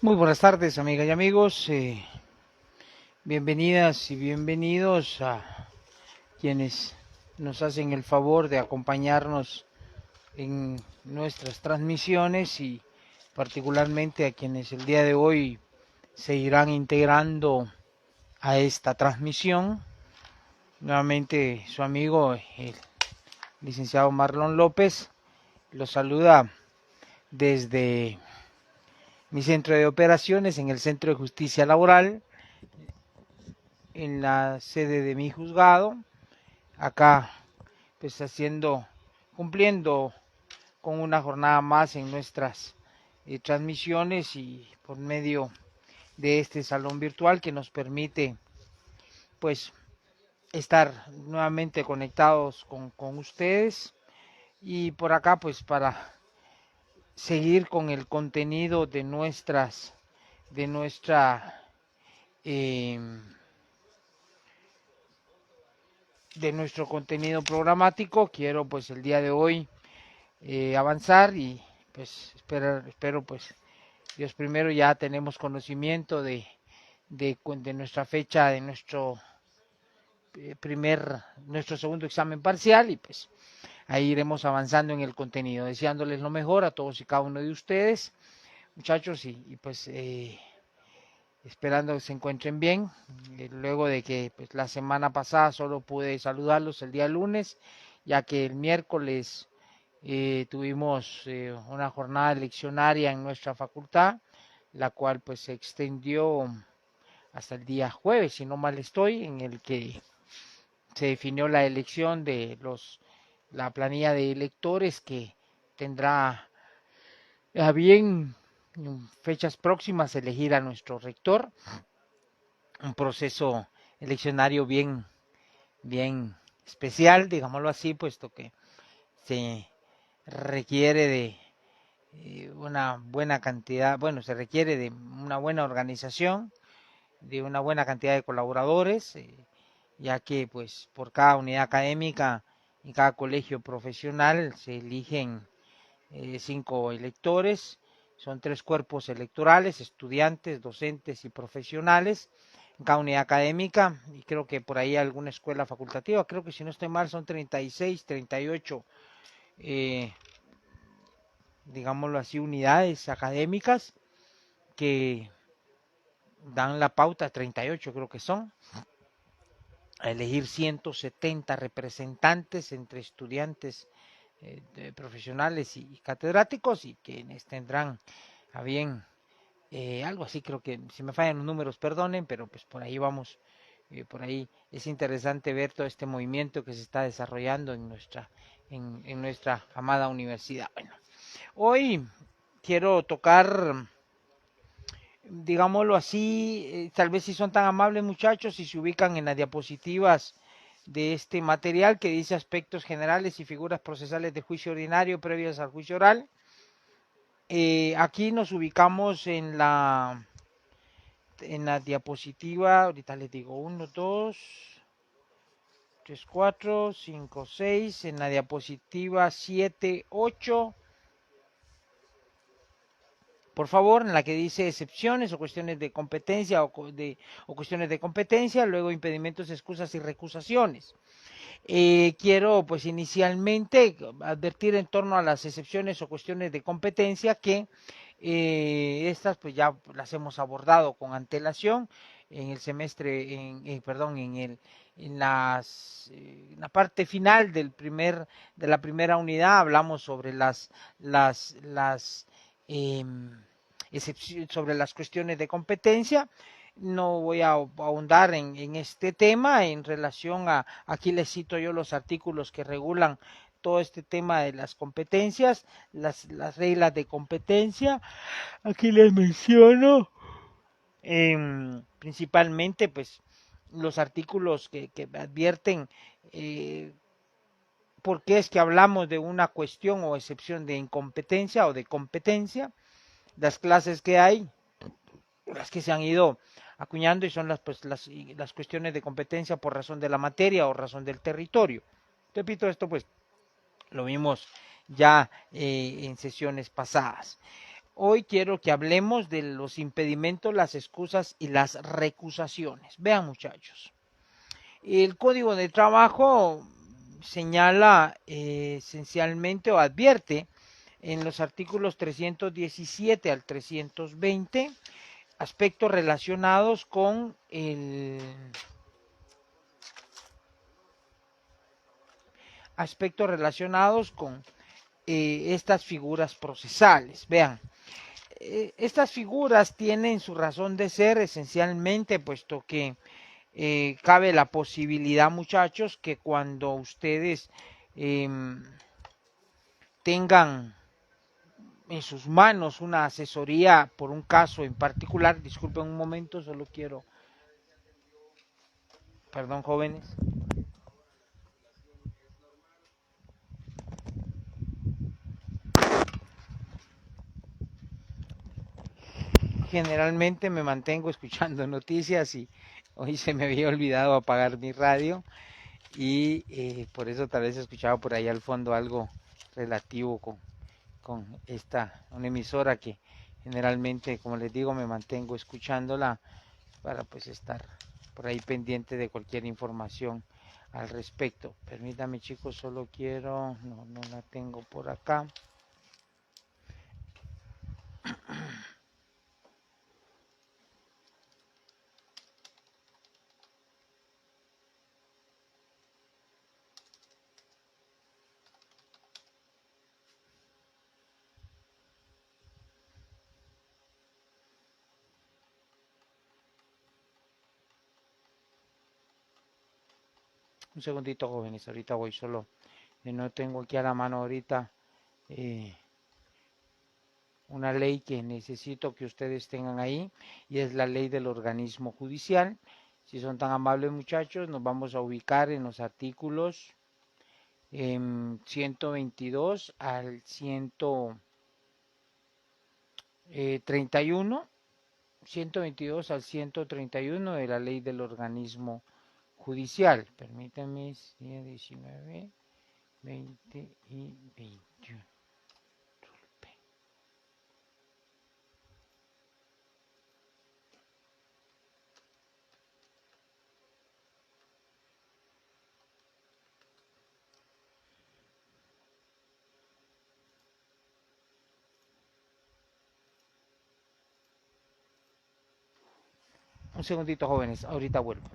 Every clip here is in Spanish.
Muy buenas tardes, amigas y amigos. Bienvenidas y bienvenidos a quienes nos hacen el favor de acompañarnos en nuestras transmisiones y particularmente a quienes el día de hoy se irán integrando a esta transmisión. Nuevamente su amigo, el licenciado Marlon López, los saluda desde mi centro de operaciones en el Centro de Justicia Laboral, en la sede de mi juzgado, acá pues cumpliendo con una jornada más en nuestras transmisiones y por medio de este salón virtual que nos permite pues estar nuevamente conectados con ustedes y por acá pues para seguir con el contenido de nuestra eh, de nuestro contenido programático. Quiero pues el día de hoy avanzar y pues espero pues Dios primero ya tenemos conocimiento de nuestra fecha, de nuestro segundo examen parcial y pues ahí iremos avanzando en el contenido, deseándoles lo mejor a todos y cada uno de ustedes, muchachos, y pues esperando que se encuentren bien, luego de que pues, la semana pasada solo pude saludarlos el día lunes, ya que el miércoles tuvimos una jornada leccionaria en nuestra facultad, la cual pues se extendió hasta el día jueves, si no mal estoy, en el que se definió la elección de la planilla de electores que tendrá a bien en fechas próximas elegir a nuestro rector, un proceso eleccionario bien especial, digámoslo así, puesto que se requiere de una buena cantidad, bueno, se requiere de una buena organización, de una buena cantidad de colaboradores, ya que pues por cada unidad académica y cada colegio profesional se eligen 5 electores, son 3 cuerpos electorales, estudiantes, docentes y profesionales en cada unidad académica, y creo que por ahí alguna escuela facultativa, creo que si no estoy mal son 36, 38 digámoslo así, unidades académicas que dan la pauta, 38 creo que son, a elegir 170 representantes entre estudiantes profesionales y catedráticos y quienes tendrán a bien algo así, creo que si me fallan los números perdonen, pero pues por ahí vamos, por ahí es interesante ver todo este movimiento que se está desarrollando en nuestra amada universidad. Bueno, hoy quiero tocar, digámoslo así, tal vez si son tan amables muchachos, si se ubican en las diapositivas de este material que dice aspectos generales y figuras procesales de juicio ordinario previas al juicio oral. Aquí nos ubicamos en la diapositiva, ahorita les digo 1, 2, 3, 4, 5, 6, en la diapositiva 7, 8, por favor, en la que dice excepciones o cuestiones de competencia o cuestiones de competencia, luego impedimentos, excusas y recusaciones. Quiero pues inicialmente advertir en torno a las excepciones o cuestiones de competencia que estas pues ya las hemos abordado con antelación en el semestre, perdón, en la parte final de la primera unidad hablamos sobre las eh, sobre las cuestiones de competencia. No voy a ahondar en este tema en relación aquí les cito yo los artículos que regulan todo este tema de las competencias, las reglas de competencia. Aquí les menciono principalmente pues los artículos que advierten por qué es que hablamos de una cuestión o excepción de incompetencia o de competencia, las clases que hay, las que se han ido acuñando y son las cuestiones de competencia por razón de la materia o razón del territorio. Repito, esto pues lo vimos ya en sesiones pasadas. Hoy quiero que hablemos de los impedimentos, las excusas y las recusaciones. Vean, muchachos, el Código de Trabajo señala esencialmente o advierte en los artículos 317 al 320 aspectos relacionados con estas figuras procesales. Vean, estas figuras tienen su razón de ser esencialmente puesto que cabe la posibilidad, muchachos, que cuando ustedes tengan en sus manos una asesoría por un caso en particular, disculpen un momento, solo quiero, perdón, jóvenes. Generalmente me mantengo escuchando noticias y hoy se me había olvidado apagar mi radio y por eso tal vez he escuchado por ahí al fondo algo relativo con una emisora que generalmente, como les digo, me mantengo escuchándola para pues estar por ahí pendiente de cualquier información al respecto. Permítame, chicos, solo quiero, no la tengo por acá. Un segundito, jóvenes, ahorita voy, solo no tengo aquí a la mano ahorita una ley que necesito que ustedes tengan ahí y es la ley del organismo judicial. Si son tan amables, muchachos, nos vamos a ubicar en los artículos 122 al 131, 122 al 131 de la ley del organismo judicial. Permítanme, 19, 20 y 21. Un segundito, jóvenes, ahorita vuelvo.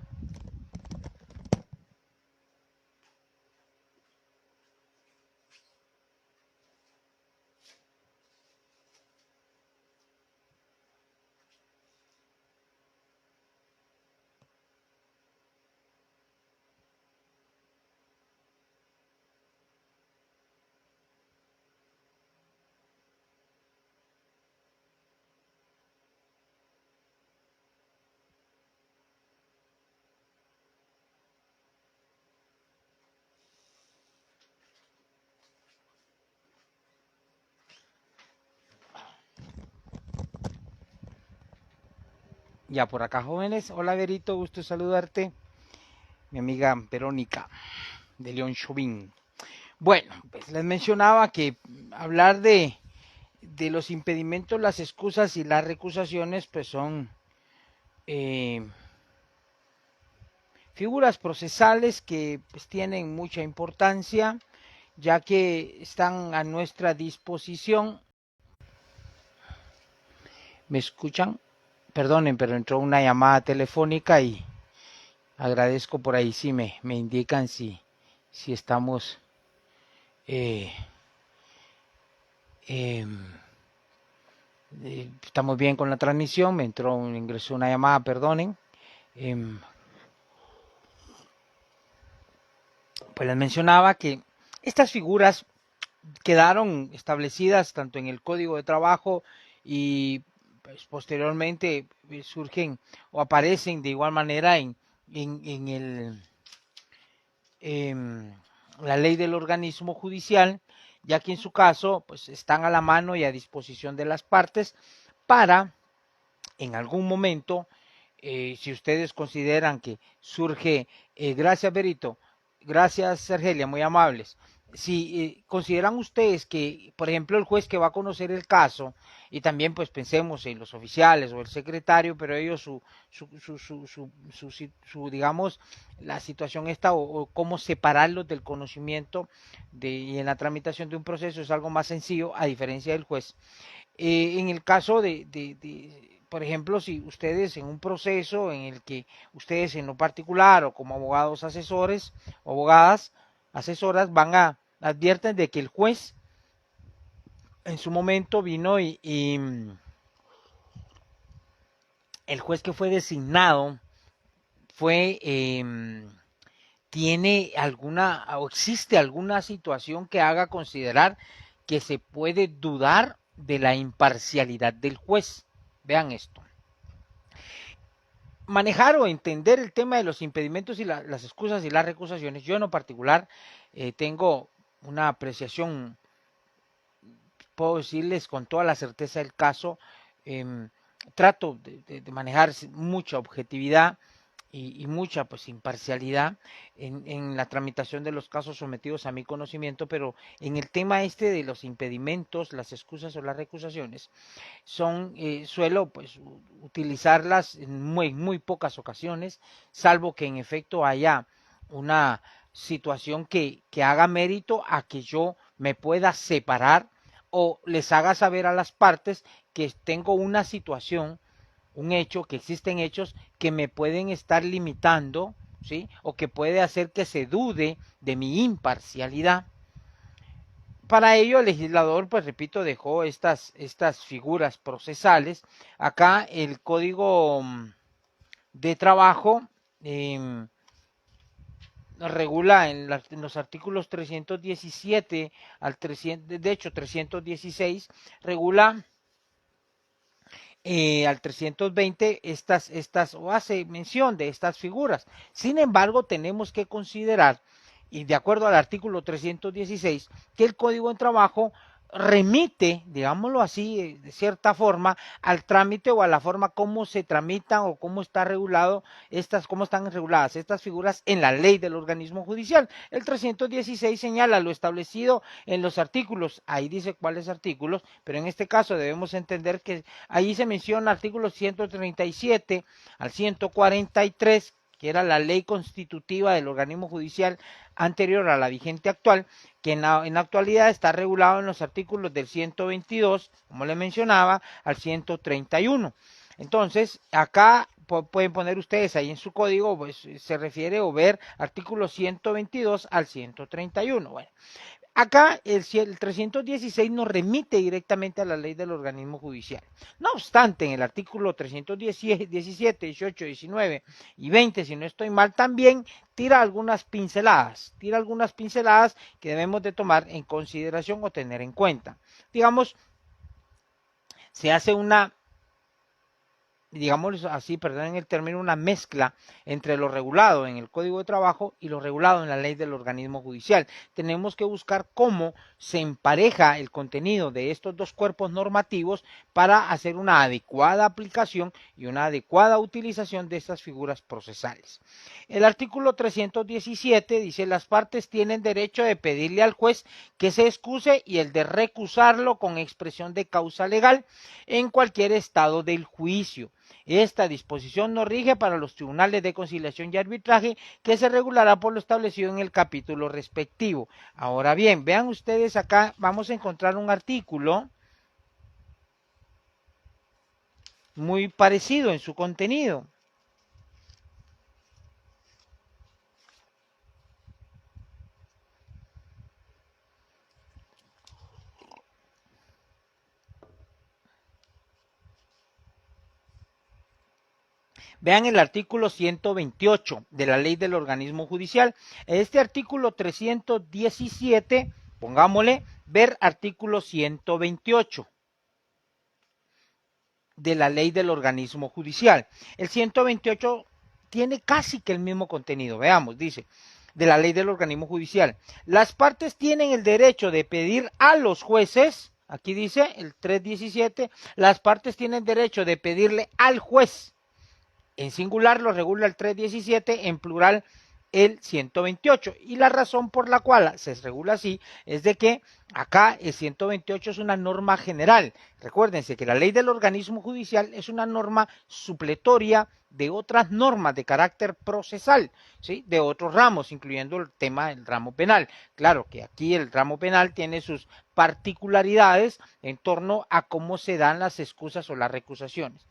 Ya por acá, jóvenes. Hola, Verito, gusto saludarte. Mi amiga Verónica de León Chauvin. Bueno, pues les mencionaba que hablar de los impedimentos, las excusas y las recusaciones, pues son figuras procesales que pues, tienen mucha importancia, ya que están a nuestra disposición. ¿Me escuchan? Perdonen, pero entró una llamada telefónica y agradezco por ahí si me indican si estamos estamos bien con la transmisión. Me ingresó una llamada, perdonen. Pues les mencionaba que estas figuras quedaron establecidas tanto en el Código de Trabajo y pues, posteriormente surgen o aparecen de igual manera en la ley del organismo judicial, ya que en su caso pues están a la mano y a disposición de las partes para en algún momento, si ustedes consideran que surge, gracias Berito, gracias Sergelia, muy amables, si consideran ustedes que, por ejemplo, el juez que va a conocer el caso, y también pues pensemos en los oficiales o el secretario, pero ellos digamos, la situación esta o cómo separarlos del conocimiento y en la tramitación de un proceso es algo más sencillo a diferencia del juez. En el caso por ejemplo, si ustedes en un proceso en el que ustedes en lo particular o como abogados asesores o abogadas asesoras advierten de que el juez en su momento vino y el juez que fue designado fue tiene alguna o existe alguna situación que haga considerar que se puede dudar de la imparcialidad del juez. Vean esto. Manejar o entender el tema de los impedimentos y las excusas y las recusaciones, yo en lo particular tengo una apreciación, puedo decirles con toda la certeza del caso, eh, trato de manejar mucha objetividad y mucha pues imparcialidad en la tramitación de los casos sometidos a mi conocimiento, pero en el tema este de los impedimentos, las excusas o las recusaciones, suelo pues utilizarlas en muy pocas ocasiones, salvo que en efecto haya una situación que haga mérito a que yo me pueda separar o les haga saber a las partes que tengo una situación, un hecho, que existen hechos que me pueden estar limitando, ¿sí? O que puede hacer que se dude de mi imparcialidad. Para ello el legislador, pues repito, dejó estas figuras procesales. Acá el Código de Trabajo eh, regula en los artículos 317 al 300, de hecho 316, regula al 320 o hace mención de estas figuras. Sin embargo, tenemos que considerar, y de acuerdo al artículo 316, que el Código de Trabajo remite, digámoslo así, de cierta forma, al trámite o a la forma como se tramitan o cómo está regulado cómo están reguladas estas figuras en la ley del organismo judicial. El 316 señala lo establecido en los artículos, ahí dice cuáles artículos, pero en este caso debemos entender que ahí se menciona artículos 137 al 143, que era la ley constitutiva del organismo judicial anterior a la vigente actual, que en la actualidad está regulado en los artículos del 122, como le mencionaba, al 131. Entonces, acá pueden poner ustedes ahí en su código, pues se refiere o ver artículos 122 al 131. Bueno, acá el 316 nos remite directamente a la ley del organismo judicial. No obstante, en el artículo 317, 18, 19 y 20, si no estoy mal, también tira algunas pinceladas que debemos de tomar en consideración o tener en cuenta. Digamos, se hace digamos así, perdonen el término, una mezcla entre lo regulado en el Código de Trabajo y lo regulado en la ley del organismo judicial. Tenemos que buscar cómo se empareja el contenido de estos dos cuerpos normativos para hacer una adecuada aplicación y una adecuada utilización de estas figuras procesales. El artículo 317 dice: las partes tienen derecho de pedirle al juez que se excuse y el de recusarlo con expresión de causa legal en cualquier estado del juicio. Esta disposición no rige para los tribunales de conciliación y arbitraje, que se regulará por lo establecido en el capítulo respectivo. Ahora bien, vean ustedes acá, vamos a encontrar un artículo muy parecido en su contenido. Vean el artículo 128 de la ley del organismo judicial. Este artículo 317, pongámosle, ver artículo 128 de la ley del organismo judicial. El 128 tiene casi que el mismo contenido. Veamos, dice, de la ley del organismo judicial. Las partes tienen el derecho de pedir a los jueces, aquí dice el 317, las partes tienen derecho de pedirle al juez. En singular lo regula el 317, en plural el 128. Y la razón por la cual se regula así es de que acá el 128 es una norma general. Recuérdense que la ley del organismo judicial es una norma supletoria de otras normas de carácter procesal, ¿sí? De otros ramos, incluyendo el tema del ramo penal. Claro que aquí el ramo penal tiene sus particularidades en torno a cómo se dan las excusas o las recusaciones.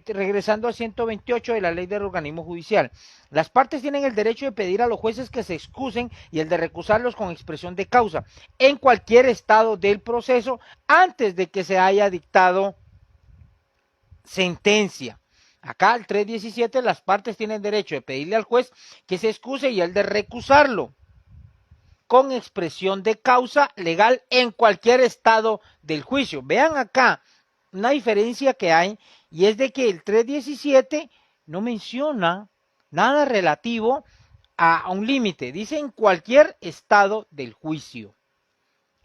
Regresando al 128 de la ley del organismo judicial, las partes tienen el derecho de pedir a los jueces que se excusen y el de recusarlos con expresión de causa en cualquier estado del proceso antes de que se haya dictado sentencia. Acá el 317 las partes tienen derecho de pedirle al juez que se excuse y el de recusarlo con expresión de causa legal en cualquier estado del juicio. Vean acá una diferencia que hay y es de que el 317 no menciona nada relativo a un límite, dice en cualquier estado del juicio.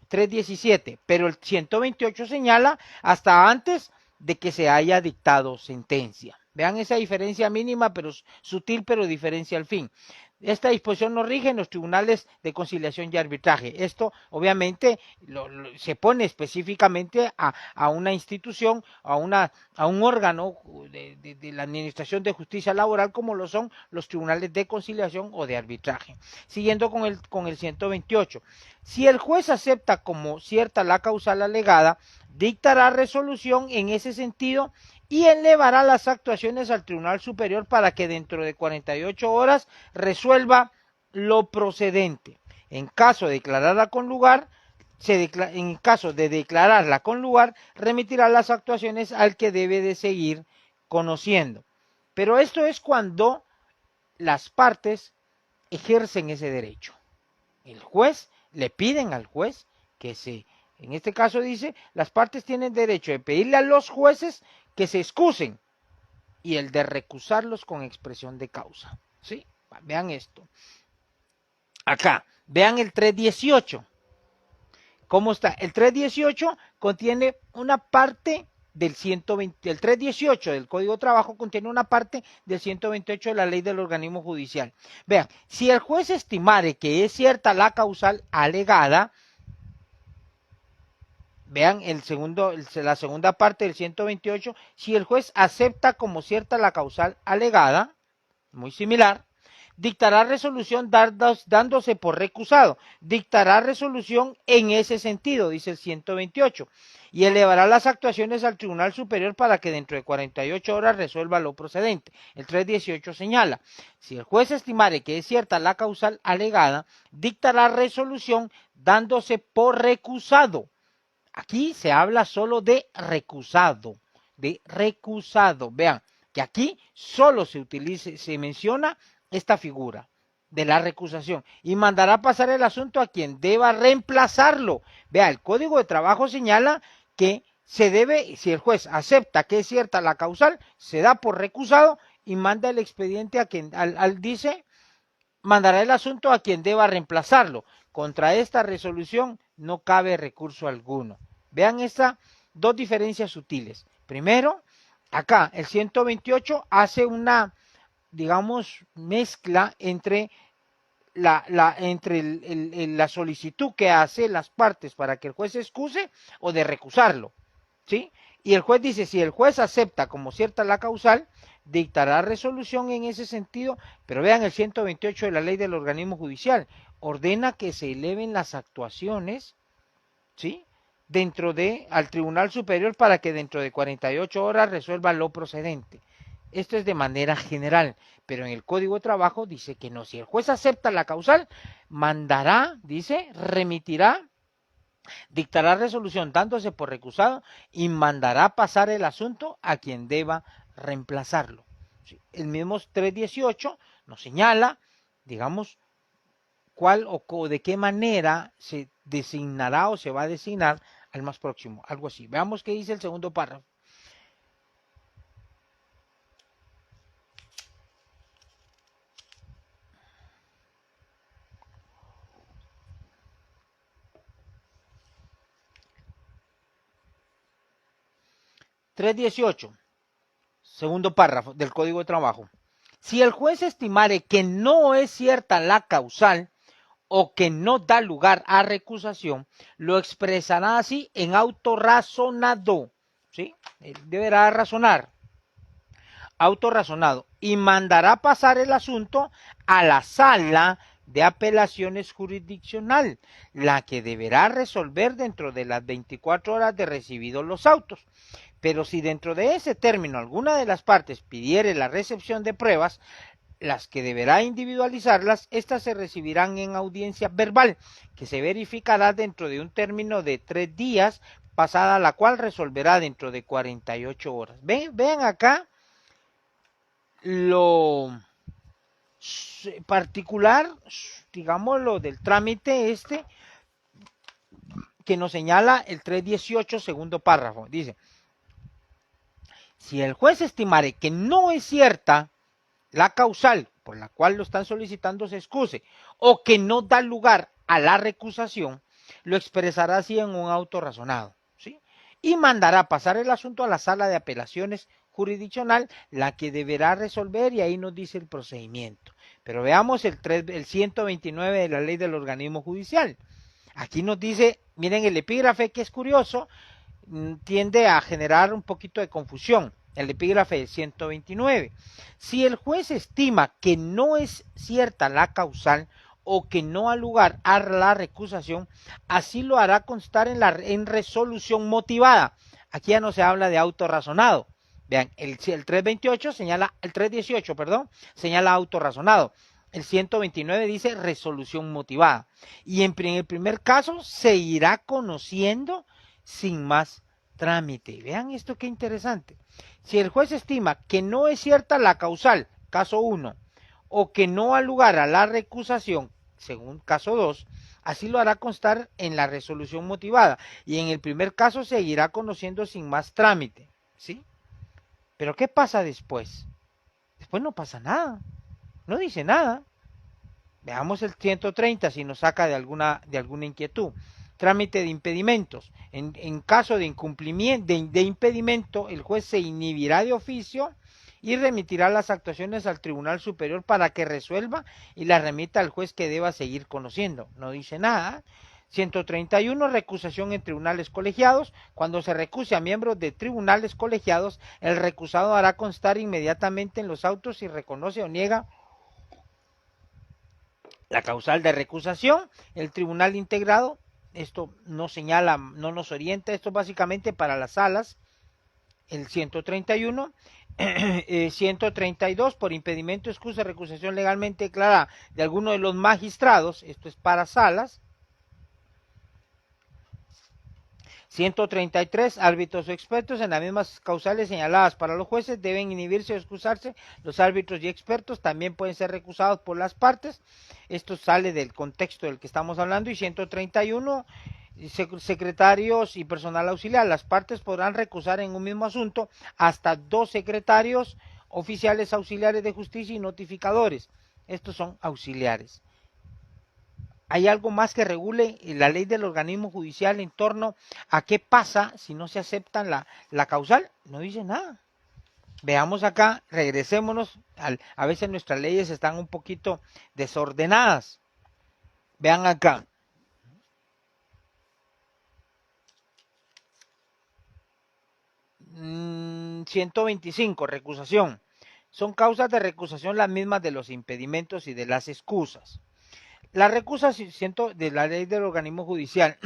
317, pero el 128 señala hasta antes de que se haya dictado sentencia. Vean esa diferencia mínima, pero sutil, pero diferencia al fin. Esta disposición no rige en los tribunales de conciliación y arbitraje. Esto obviamente se pone específicamente a una institución, a un órgano de la Administración de Justicia Laboral como lo son los tribunales de conciliación o de arbitraje. Siguiendo con el 128. Si el juez acepta como cierta la causal alegada, dictará resolución en ese sentido y elevará las actuaciones al Tribunal Superior para que dentro de 48 horas resuelva lo procedente. En caso de declararla con lugar, en caso de declararla con lugar, remitirá las actuaciones al que debe de seguir conociendo. Pero esto es cuando las partes ejercen ese derecho. El juez, le piden al juez que en este caso dice, las partes tienen derecho de pedirle a los jueces que se excusen y el de recusarlos con expresión de causa. ¿Sí? Vean esto. Acá, vean el 318. ¿Cómo está? El 318 contiene una parte del 120, el 318 del Código de Trabajo contiene una parte del 128 de la Ley del Organismo Judicial. Vean, si el juez estimare que es cierta la causal alegada, vean la segunda parte del 128, si el juez acepta como cierta la causal alegada, muy similar, dictará resolución dándose por recusado, dictará resolución en ese sentido, dice el 128, y elevará las actuaciones al Tribunal Superior para que dentro de 48 horas resuelva lo procedente. El 318 señala, si el juez estimare que es cierta la causal alegada, dictará resolución dándose por recusado. Aquí se habla solo de recusado, Vean que aquí solo se menciona esta figura de la recusación y mandará pasar el asunto a quien deba reemplazarlo. Vea, el Código de Trabajo señala que se debe, si el juez acepta que es cierta la causal, se da por recusado y manda el expediente a quien, dice, mandará el asunto a quien deba reemplazarlo. Contra esta resolución no cabe recurso alguno. Vean estas dos diferencias sutiles. Primero, acá el 128 hace una, digamos, mezcla entre la solicitud que hace las partes para que el juez se excuse o de recusarlo, ¿sí? Y el juez dice, si el juez acepta como cierta la causal, dictará resolución en ese sentido, pero vean el 128 de la ley del organismo judicial, ordena que se eleven las actuaciones, ¿sí? Al Tribunal Superior para que dentro de 48 horas resuelva lo procedente. Esto es de manera general, pero en el Código de Trabajo dice que no. Si el juez acepta la causal, mandará, dice, remitirá, dictará resolución dándose por recusado y mandará pasar el asunto a quien deba reemplazarlo. El mismo 318 nos señala, digamos, cuál o de qué manera se designará o se va a designar al más próximo, algo así. Veamos qué dice el segundo párrafo. (318) segundo párrafo del Código de Trabajo. Si el juez estimare que no es cierta la causal o que no da lugar a recusación, lo expresará así en auto razonado, ¿sí? Él deberá razonar, autorrazonado, y mandará pasar el asunto a la sala de apelaciones jurisdiccional, la que deberá resolver dentro de las 24 horas de recibidos los autos. Pero si dentro de ese término alguna de las partes pidiere la recepción de pruebas, las que deberá individualizarlas, estas se recibirán en audiencia verbal, que se verificará dentro de un término de 3 días, pasada la cual resolverá dentro de 48 horas. Vean acá lo particular, digamos, lo del trámite que nos señala el 318, segundo párrafo. Dice, si el juez estimare que no es cierta la causal por la cual lo están solicitando se excuse o que no da lugar a la recusación, lo expresará así en un auto razonado, ¿sí? Y mandará pasar el asunto a la sala de apelaciones jurisdiccional, la que deberá resolver, y ahí nos dice el procedimiento. Pero veamos el 129 de la ley del organismo judicial. Aquí nos dice, miren el epígrafe, que es curioso, tiende a generar un poquito de confusión. El epígrafe del 129. Si el juez estima que no es cierta la causal o que no ha lugar a la recusación, así lo hará constar en resolución motivada. Aquí ya no se habla de autorrazonado. Vean, el 328 señala, el 318, perdón, señala autorrazonado. El 129 dice resolución motivada. Y en el primer caso se irá conociendo sin más trámite. Vean esto, qué interesante. Si el juez estima que no es cierta la causal, caso 1, o que no ha lugar a la recusación, según caso 2, así lo hará constar en la resolución motivada. Y en el primer caso se irá conociendo sin más trámite, ¿sí? Pero ¿qué pasa después? Después no pasa nada, no dice nada. Veamos el 130 si nos saca de alguna inquietud. Trámite de impedimentos. En caso de incumplimiento de impedimento, el juez se inhibirá de oficio y remitirá las actuaciones al Tribunal Superior para que resuelva y las remita al juez que deba seguir conociendo. No dice nada. 131, recusación en tribunales colegiados. Cuando se recuse a miembros de tribunales colegiados, el recusado hará constar inmediatamente en los autos si reconoce o niega la causal de recusación. El tribunal integrado, esto no señala, no nos orienta, esto básicamente para las salas. El 131, 132, por impedimento, excusa, recusación legalmente declarada de alguno de los magistrados, esto es para salas. 133, árbitros o expertos. En las mismas causales señaladas para los jueces deben inhibirse o excusarse los árbitros y expertos, también pueden ser recusados por las partes. Esto sale del contexto del que estamos hablando. Y 131, secretarios y personal auxiliar. Las partes podrán recusar en un mismo asunto hasta 2 secretarios, oficiales auxiliares de justicia y notificadores. Estos son auxiliares. ¿Hay algo más que regule la ley del organismo judicial en torno a qué pasa si no se acepta la causal? No dice nada. Veamos acá, regresémonos, a veces nuestras leyes están un poquito desordenadas. Vean acá. Mm, 125, recusación. Son causas de recusación las mismas de los impedimentos y de las excusas. La recusación de la ley del organismo judicial,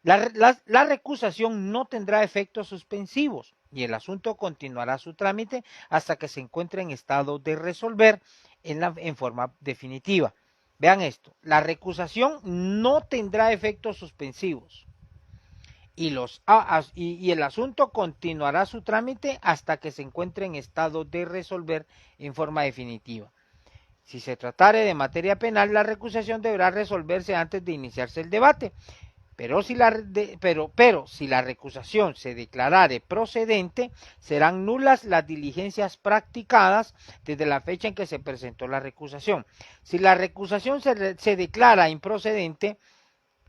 la recusación no tendrá efectos suspensivos y el asunto continuará su trámite hasta que se encuentre en estado de resolver en forma definitiva. Vean esto, la recusación no tendrá efectos suspensivos y el asunto continuará su trámite hasta que se encuentre en estado de resolver en forma definitiva. Si se tratare de materia penal, la recusación deberá resolverse antes de iniciarse el debate. Pero si la recusación se declarare procedente, serán nulas las diligencias practicadas desde la fecha en que se presentó la recusación. Si la recusación se declara improcedente,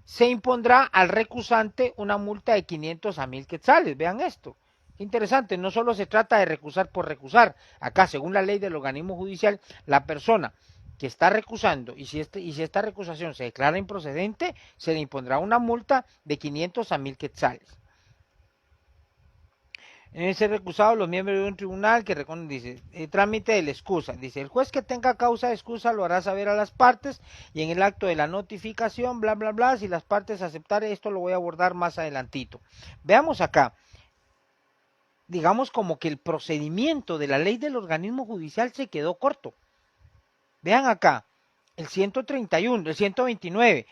se impondrá al recusante una multa de 500 a 1000 quetzales. Vean esto. Interesante, no solo se trata de recusar por recusar. Acá, según la ley del organismo judicial, la persona que está recusando y si esta recusación se declara improcedente, se le impondrá una multa de 500 a 1000 quetzales. En ese recusado, los miembros de un tribunal que reconoce, dice, trámite de la excusa. Dice, el juez que tenga causa de excusa lo hará saber a las partes y en el acto de la notificación, bla, bla, bla, si las partes aceptaren esto, lo voy a abordar más adelantito. Veamos acá. Digamos como que el procedimiento de la ley del organismo judicial se quedó corto. Vean acá, el 131, el 129.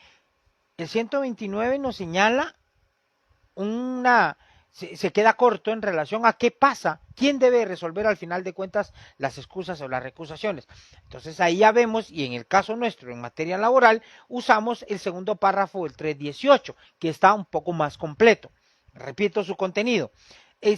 El 129 nos señala se queda corto en relación a qué pasa, quién debe resolver al final de cuentas las excusas o las recusaciones. Entonces ahí ya vemos, y en el caso nuestro en materia laboral, usamos el segundo párrafo del 318, que está un poco más completo. Repito su contenido.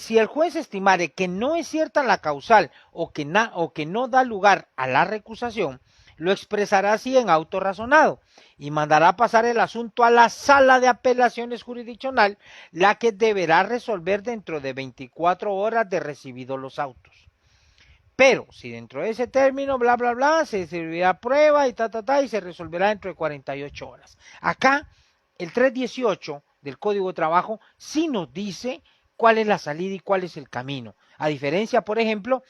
Si el juez estimare que no es cierta la causal o que no da lugar a la recusación, lo expresará así en auto razonado y mandará pasar el asunto a la sala de apelaciones jurisdiccional, la que deberá resolver dentro de 24 horas de recibidos los autos. Pero si dentro de ese término, bla, bla, bla, se servirá prueba y y se resolverá dentro de 48 horas. Acá, el 318 del Código de Trabajo sí nos dice cuál es la salida y cuál es el camino. A diferencia, por ejemplo,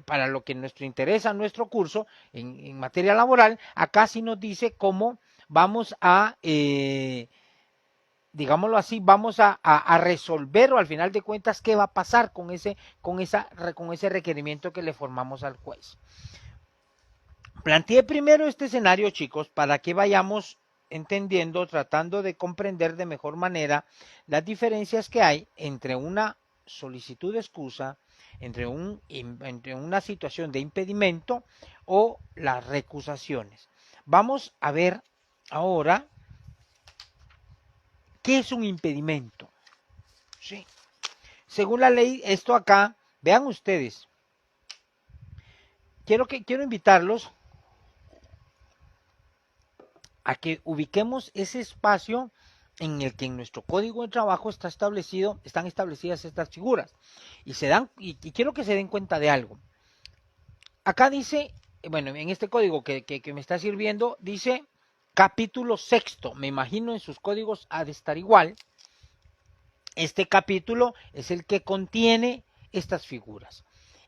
para lo que nos interesa nuestro curso en materia laboral, acá sí nos dice cómo vamos a, digámoslo así, vamos a resolver o al final de cuentas qué va a pasar con ese requerimiento que le formamos al juez. Planteé primero este escenario, chicos, para que vayamos entendiendo, tratando de comprender de mejor manera las diferencias que hay entre una solicitud de excusa, entre una situación de impedimento o las recusaciones. Vamos a ver ahora qué es un impedimento. ¿Sí? Según la ley, esto acá, vean ustedes, quiero invitarlos a que ubiquemos ese espacio en el que en nuestro código de trabajo están establecidas estas figuras. Y quiero que se den cuenta de algo. Acá dice, bueno, en este código que me está sirviendo, dice capítulo sexto. Me imagino en sus códigos ha de estar igual. Este capítulo es el que contiene estas figuras.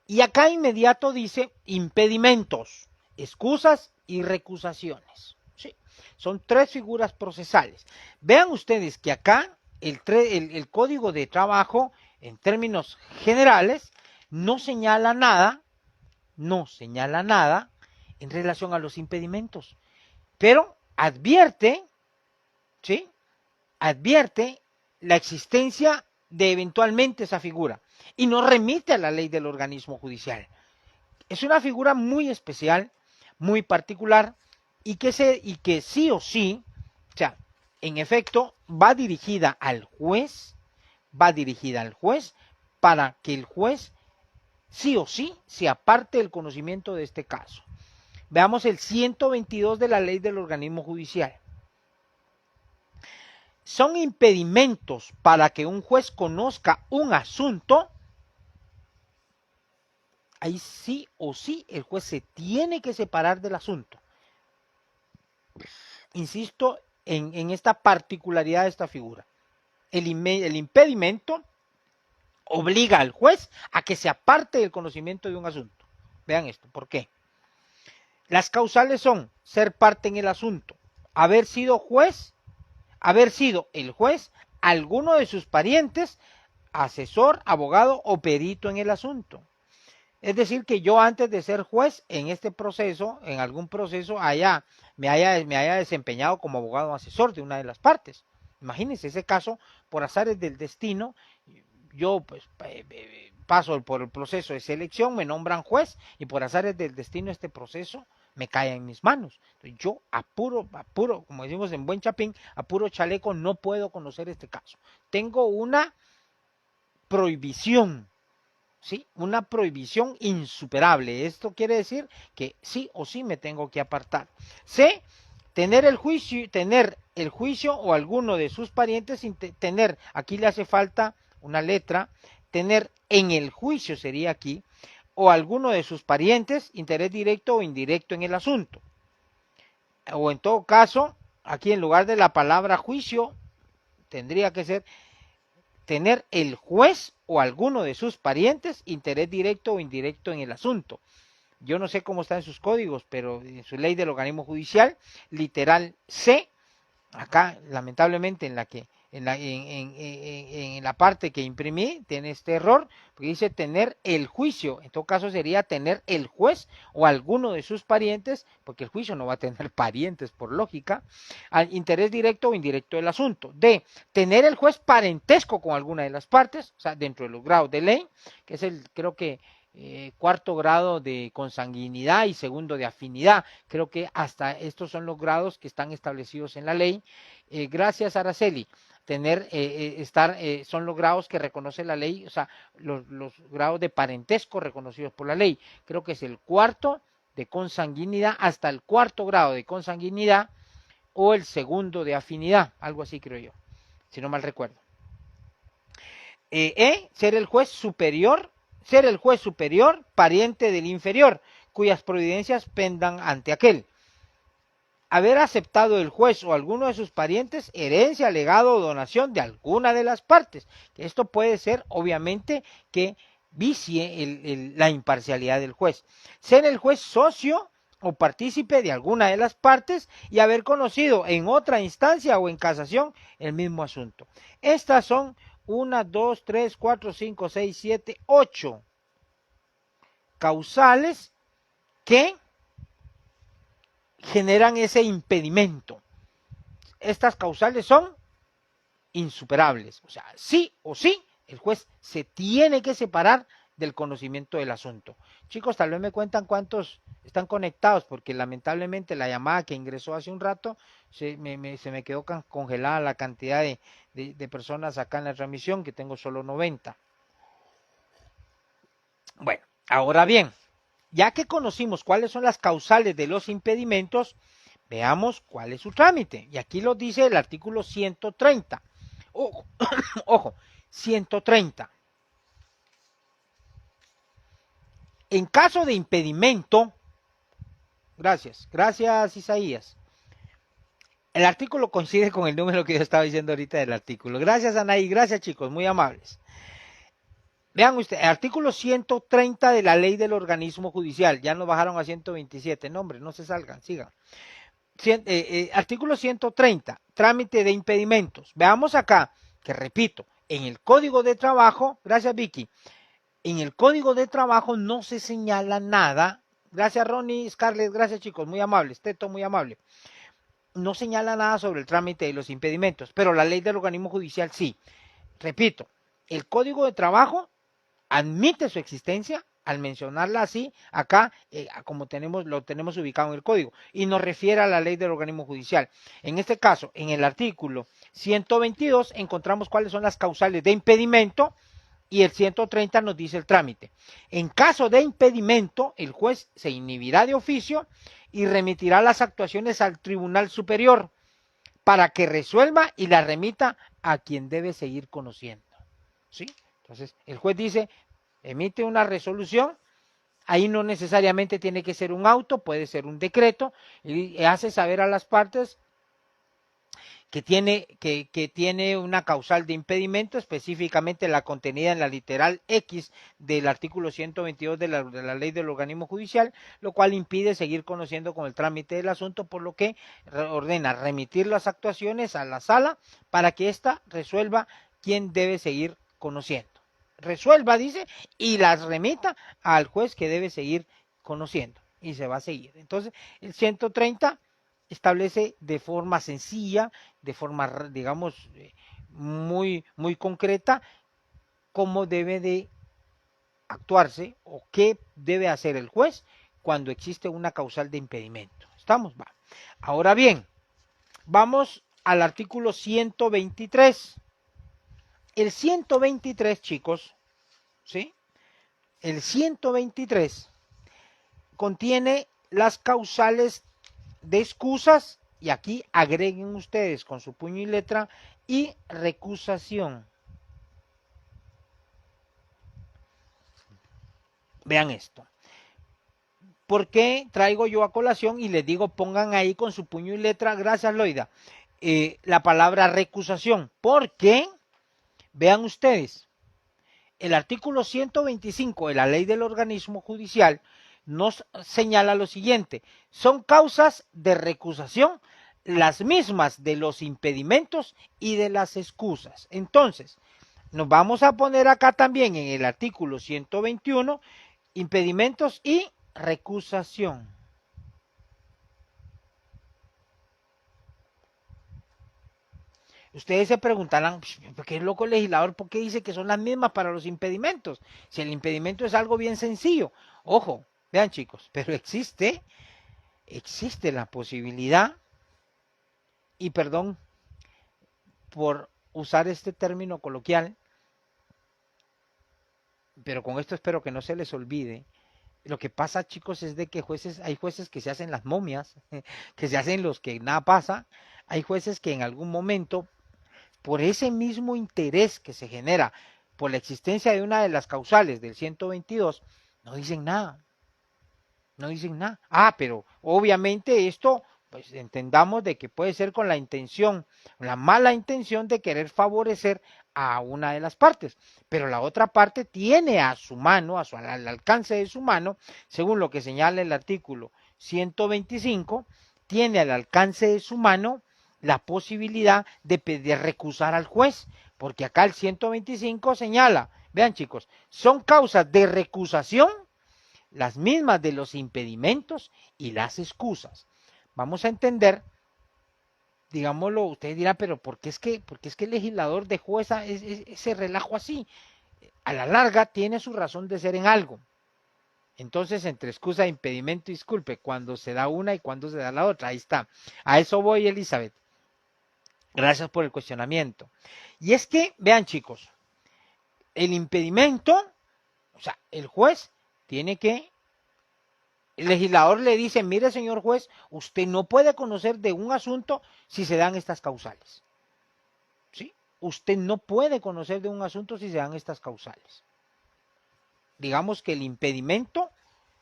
Y acá inmediato dice impedimentos, excusas y recusaciones. Sí, son tres figuras procesales. Vean ustedes que acá el código de trabajo, en términos generales, no señala nada en relación a los impedimentos, pero advierte, ¿sí? Advierte la existencia de eventualmente esa figura y no remite a la ley del organismo judicial. Es una figura muy especial, muy particular y que sí o sí, o sea, en efecto, va dirigida al juez para que el juez sí o sí se aparte del conocimiento de este caso. Veamos el 122 de la ley del organismo judicial. Son impedimentos para que un juez conozca un asunto. Ahí sí o sí el juez se tiene que separar del asunto. Insisto en esta particularidad de esta figura. El impedimento obliga al juez a que se aparte del conocimiento de un asunto. Vean esto, ¿por qué? Las causales son ser parte en el asunto, haber sido el juez, alguno de sus parientes, asesor, abogado o perito en el asunto. Es decir, que yo antes de ser juez en este proceso, en algún proceso me haya desempeñado como abogado o asesor de una de las partes. Imagínense ese caso, por azares del destino, yo pues paso por el proceso de selección, me nombran juez y por azares del destino este proceso me cae en mis manos. Entonces, yo apuro, como decimos en buen chapín, apuro chaleco, no puedo conocer este caso. Tengo una prohibición, ¿sí? Una prohibición insuperable. Esto quiere decir que sí o sí me tengo que apartar. C, tener el juicio o alguno de sus parientes sin tener, aquí le hace falta una letra, tener en el juicio, sería aquí, o alguno de sus parientes, interés directo o indirecto en el asunto. O en todo caso, aquí en lugar de la palabra juicio, tendría que ser tener el juez o alguno de sus parientes, interés directo o indirecto en el asunto. Yo no sé cómo está en sus códigos, pero en su ley del organismo judicial, literal C, acá lamentablemente en la parte que imprimí tiene este error, porque dice tener el juicio, en todo caso sería tener el juez o alguno de sus parientes, porque el juicio no va a tener parientes por lógica, al interés directo o indirecto del asunto. D, tener el juez parentesco con alguna de las partes, o sea, dentro de los grados de ley, que es creo que cuarto grado de consanguinidad y segundo de afinidad. Creo que hasta estos son los grados que están establecidos en la ley. Gracias, Araceli. Son los grados que reconoce la ley, o sea, los grados de parentesco reconocidos por la ley. Creo que es el cuarto de consanguinidad hasta el cuarto grado de consanguinidad o el segundo de afinidad, algo así creo yo, si no mal recuerdo. Ser el juez superior, pariente del inferior, cuyas providencias pendan ante aquel. Haber aceptado el juez o alguno de sus parientes herencia, legado o donación de alguna de las partes. Esto puede ser, obviamente, que vicie la imparcialidad del juez. Ser el juez socio o partícipe de alguna de las partes y haber conocido en otra instancia o en casación el mismo asunto. Estas son 1, 2, 3, 4, 5, 6, 7, 8 causales que generan ese impedimento. Estas causales son insuperables, o sea, sí o sí, el juez se tiene que separar del conocimiento del asunto. Chicos, tal vez me cuentan cuántos están conectados, porque lamentablemente la llamada que ingresó hace un rato se me quedó congelada la cantidad de personas acá en la transmisión, que tengo solo 90. Bueno, ahora bien, ya que conocimos cuáles son las causales de los impedimentos, veamos cuál es su trámite. Y aquí lo dice el artículo 130. Ojo, ojo, 130. En caso de impedimento, gracias Isaías. El artículo coincide con el número que yo estaba diciendo ahorita del artículo. Gracias, Anaí, gracias chicos, muy amables. Vean ustedes, el artículo 130 de la ley del organismo judicial, ya nos bajaron a 127, no hombre, no se salgan, sigan. Artículo 130, trámite de impedimentos. Veamos acá, que repito, en el Código de Trabajo, gracias Vicky, en el Código de Trabajo no se señala nada, gracias Ronnie, Scarlett, gracias chicos, muy amables, Teto, muy amable, no señala nada sobre el trámite de los impedimentos, pero la ley del organismo judicial sí. Repito, el Código de Trabajo admite su existencia al mencionarla así, acá, como lo tenemos ubicado en el código, y nos refiere a la ley del organismo judicial. En este caso, en el artículo 122, encontramos cuáles son las causales de impedimento, y el 130 nos dice el trámite. En caso de impedimento, el juez se inhibirá de oficio y remitirá las actuaciones al Tribunal Superior para que resuelva y la remita a quien debe seguir conociendo. ¿Sí? Entonces, el juez dice, emite una resolución, ahí no necesariamente tiene que ser un auto, puede ser un decreto, y hace saber a las partes que tiene una causal de impedimento, específicamente la contenida en la literal X del artículo 122 de la ley del organismo judicial, lo cual impide seguir conociendo con el trámite del asunto, por lo que ordena remitir las actuaciones a la sala para que ésta resuelva quién debe seguir conociendo. Resuelva, dice, y las remita al juez que debe seguir conociendo, y se va a seguir. Entonces, el 130 establece de forma sencilla, de forma, digamos, muy, muy concreta, cómo debe de actuarse o qué debe hacer el juez cuando existe una causal de impedimento. ¿Estamos? Va. Ahora bien, vamos al artículo 123. El 123, chicos, ¿sí? El 123 contiene las causales de excusas, y aquí agreguen ustedes con su puño y letra, y recusación. Vean esto. ¿Por qué traigo yo a colación y les digo pongan ahí con su puño y letra, gracias Loida, la palabra recusación? Porque, vean ustedes, el artículo 125 de la ley del organismo judicial nos señala lo siguiente: son causas de recusación las mismas de los impedimentos y de las excusas. Entonces, nos vamos a poner acá también en el artículo 121, impedimentos y recusación. Ustedes se preguntarán, ¿por qué es loco el legislador? ¿Por qué dice que son las mismas para los impedimentos? Si el impedimento es algo bien sencillo. Ojo, vean chicos, pero existe la posibilidad, y perdón por usar este término coloquial, pero con esto espero que no se les olvide. Lo que pasa, chicos, es de que hay jueces que se hacen las momias, que se hacen los que nada pasa. Hay jueces que en algún momento, por ese mismo interés que se genera por la existencia de una de las causales del 122, no dicen nada. No dicen nada. Pero obviamente esto, pues entendamos de que puede ser con la intención, la mala intención de querer favorecer a una de las partes, pero la otra parte tiene a su mano, al alcance de su mano, según lo que señala el artículo 125, tiene al alcance de su mano la posibilidad de recusar al juez, porque acá el 125 señala, vean chicos, son causas de recusación las mismas de los impedimentos y las excusas. Vamos a entender, digámoslo, ustedes dirán, pero ¿por qué es que el legislador dejó ese relajo así? A la larga tiene su razón de ser en algo. Entonces, entre excusa, impedimento y disculpe, cuando se da una y cuando se da la otra, ahí está. A eso voy, Elizabeth. Gracias por el cuestionamiento. Y es que, vean chicos, el impedimento, o sea, el juez tiene que, el legislador le dice, mire señor juez, usted no puede conocer de un asunto si se dan estas causales. ¿Sí? Usted no puede conocer de un asunto si se dan estas causales. Digamos que el impedimento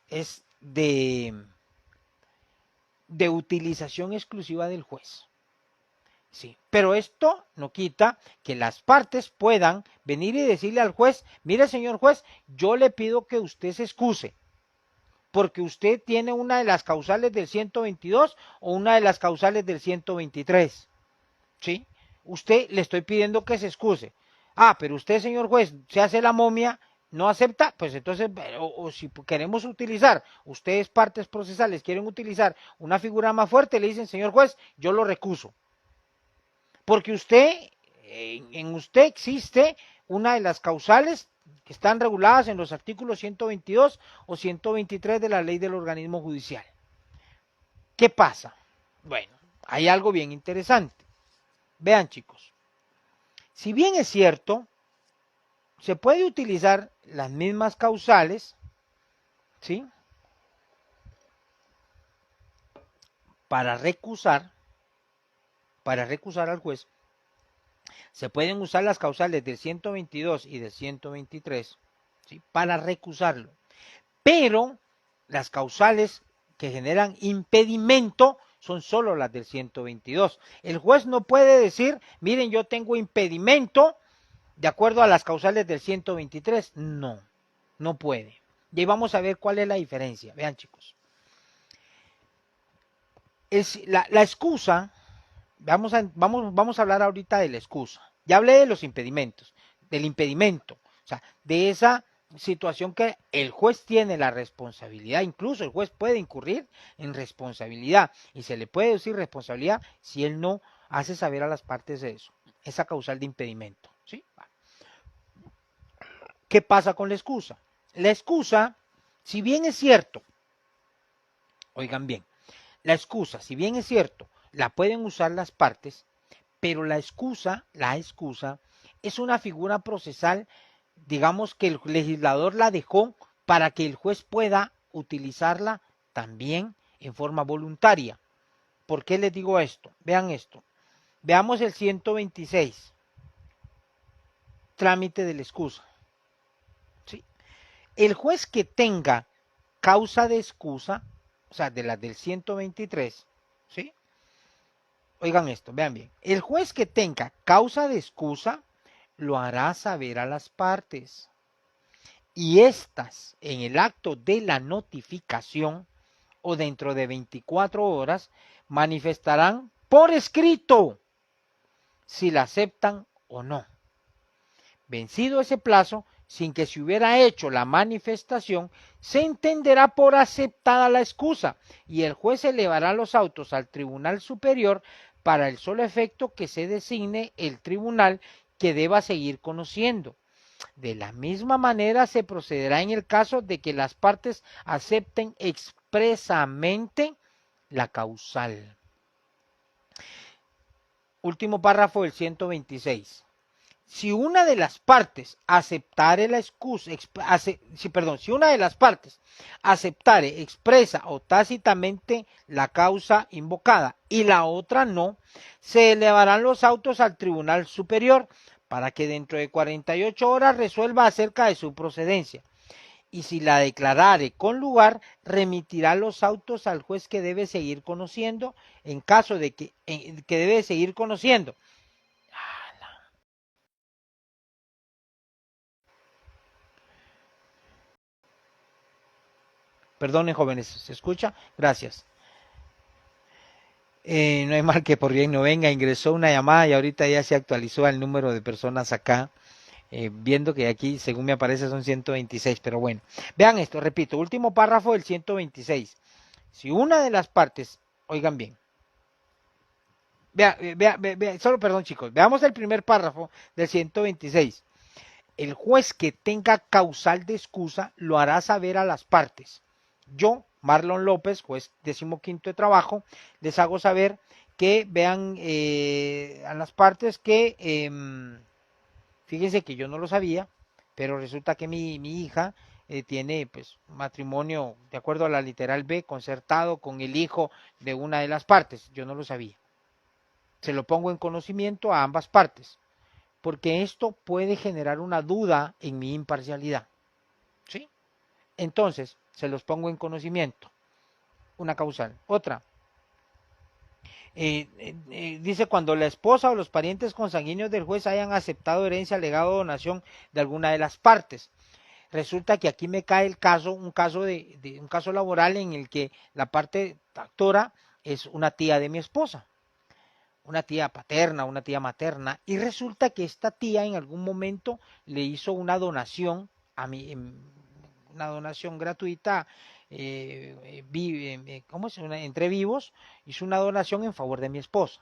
es de utilización exclusiva del juez. Sí, pero esto no quita que las partes puedan venir y decirle al juez, mire señor juez, yo le pido que usted se excuse, porque usted tiene una de las causales del 122 o una de las causales del 123. ¿Sí? Usted le estoy pidiendo que se excuse. Pero usted, señor juez, se hace la momia, no acepta, pues entonces, o si queremos utilizar, ustedes partes procesales quieren utilizar una figura más fuerte, le dicen, señor juez, yo lo recuso. Porque usted, en usted existe una de las causales que están reguladas en los artículos 122 o 123 de la ley del organismo judicial. ¿Qué pasa? Bueno, hay algo bien interesante. Vean chicos, si bien es cierto, se puede utilizar las mismas causales, ¿sí? Para recusar al juez, se pueden usar las causales del 122 y del 123, ¿sí? Para recusarlo. Pero las causales que generan impedimento son solo las del 122. El juez no puede decir, miren, yo tengo impedimento de acuerdo a las causales del 123. No, no puede. Y ahí vamos a ver cuál es la diferencia. Vean chicos. La excusa, vamos a hablar ahorita de la excusa. Ya hablé de los impedimentos, del impedimento, o sea, de esa situación que el juez tiene la responsabilidad, incluso el juez puede incurrir en responsabilidad y se le puede decir responsabilidad si él no hace saber a las partes de eso, esa causal de impedimento, ¿sí? ¿Qué pasa con la excusa? La excusa, si bien es cierto, oigan bien, la excusa, si bien es cierto, la pueden usar las partes, pero la excusa es una figura procesal, digamos que el legislador la dejó para que el juez pueda utilizarla también en forma voluntaria. ¿Por qué les digo esto? Vean esto. Veamos el 126, trámite de la excusa. ¿Sí? El juez que tenga causa de excusa, o sea, de las del 123, ¿sí? Oigan esto, vean bien. El juez que tenga causa de excusa lo hará saber a las partes. Y éstas, en el acto de la notificación o dentro de 24 horas, manifestarán por escrito si la aceptan o no. Vencido ese plazo, sin que se hubiera hecho la manifestación, se entenderá por aceptada la excusa y el juez elevará los autos al Tribunal Superior para el solo efecto que se designe el tribunal que deba seguir conociendo. De la misma manera se procederá en el caso de que las partes acepten expresamente la causal. Último párrafo del 126. Si una de las partes aceptare la excusa, si una de las partes aceptare expresa o tácitamente la causa invocada y la otra no, se elevarán los autos al Tribunal Superior para que dentro de 48 horas resuelva acerca de su procedencia. Y si la declarare con lugar, remitirá los autos al juez que debe seguir conociendo, en caso de que debe seguir conociendo. Perdonen, jóvenes, ¿se escucha? Gracias. No hay mal que por bien no venga, ingresó una llamada y ahorita ya se actualizó el número de personas acá, viendo que aquí, según me aparece, son 126, pero bueno. Vean esto, repito, último párrafo del 126. Si una de las partes, oigan bien, solo perdón chicos, veamos el primer párrafo del 126. El juez que tenga causal de excusa lo hará saber a las partes. Yo, Marlon López, juez 15º de trabajo, les hago saber que vean a las partes que, fíjense que yo no lo sabía, pero resulta que mi hija tiene pues matrimonio, de acuerdo a la literal B, concertado con el hijo de una de las partes. Yo no lo sabía. Se lo pongo en conocimiento a ambas partes, porque esto puede generar una duda en mi imparcialidad. ¿Sí? Entonces, se los pongo en conocimiento. Una causal. Otra. Dice cuando la esposa o los parientes consanguíneos del juez hayan aceptado herencia, legado o donación de alguna de las partes. Resulta que aquí me cae el caso, un caso laboral en el que la parte actora es una tía de mi esposa, una tía paterna, una tía materna, y resulta que esta tía en algún momento le hizo una donación a mí, una donación gratuita, ¿cómo es? Entre vivos, hizo una donación en favor de mi esposa.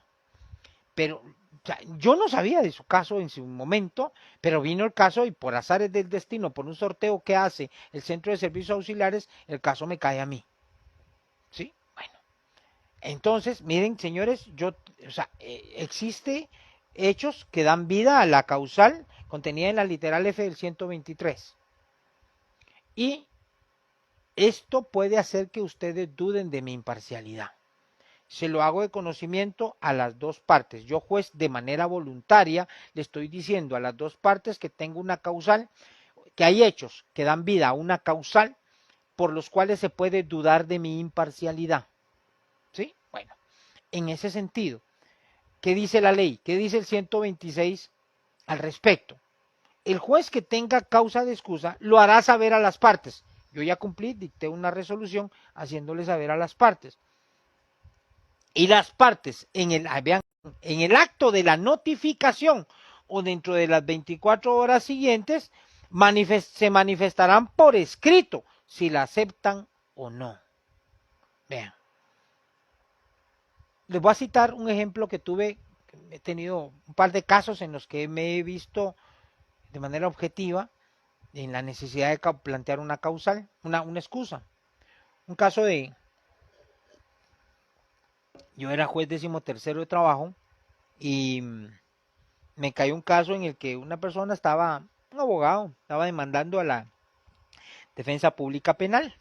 Pero o sea, yo no sabía de su caso en su momento, pero vino el caso y por azares del destino, por un sorteo que hace el Centro de Servicios Auxiliares, el caso me cae a mí. ¿Sí? Bueno. Entonces, miren, señores, existe hechos que dan vida a la causal contenida en la literal F del 123. Y esto puede hacer que ustedes duden de mi imparcialidad. Se lo hago de conocimiento a las dos partes. Yo, juez, de manera voluntaria, le estoy diciendo a las dos partes que tengo una causal, que hay hechos que dan vida a una causal por los cuales se puede dudar de mi imparcialidad. ¿Sí? Bueno, en ese sentido, ¿qué dice la ley? ¿Qué dice el 126 al respecto? El juez que tenga causa de excusa lo hará saber a las partes. Yo ya cumplí, dicté una resolución haciéndole saber a las partes. Y las partes vean, en el acto de la notificación o dentro de las 24 horas siguientes se manifestarán por escrito si la aceptan o no. Vean. Les voy a citar un ejemplo que tuve, he tenido un par de casos en los que me he visto de manera objetiva en la necesidad de plantear una causal, una excusa. Un caso yo era juez 13º de trabajo y me cayó un caso en el que una persona un abogado, estaba demandando a la defensa pública penal.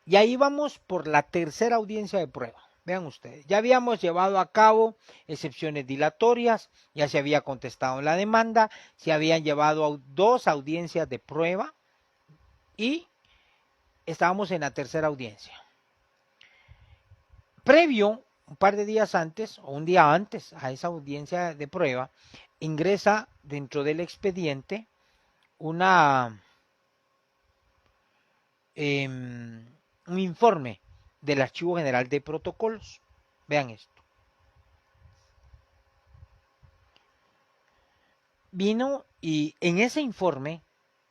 Y ahí vamos por la tercera audiencia de prueba. Vean ustedes, ya habíamos llevado a cabo excepciones dilatorias, ya se había contestado la demanda, se habían llevado 2 audiencias de prueba y estábamos en la tercera audiencia. Previo, un par de días antes o un día antes a esa audiencia de prueba, ingresa dentro del expediente una, un informe del Archivo General de Protocolos. Vean esto. Vino y en ese informe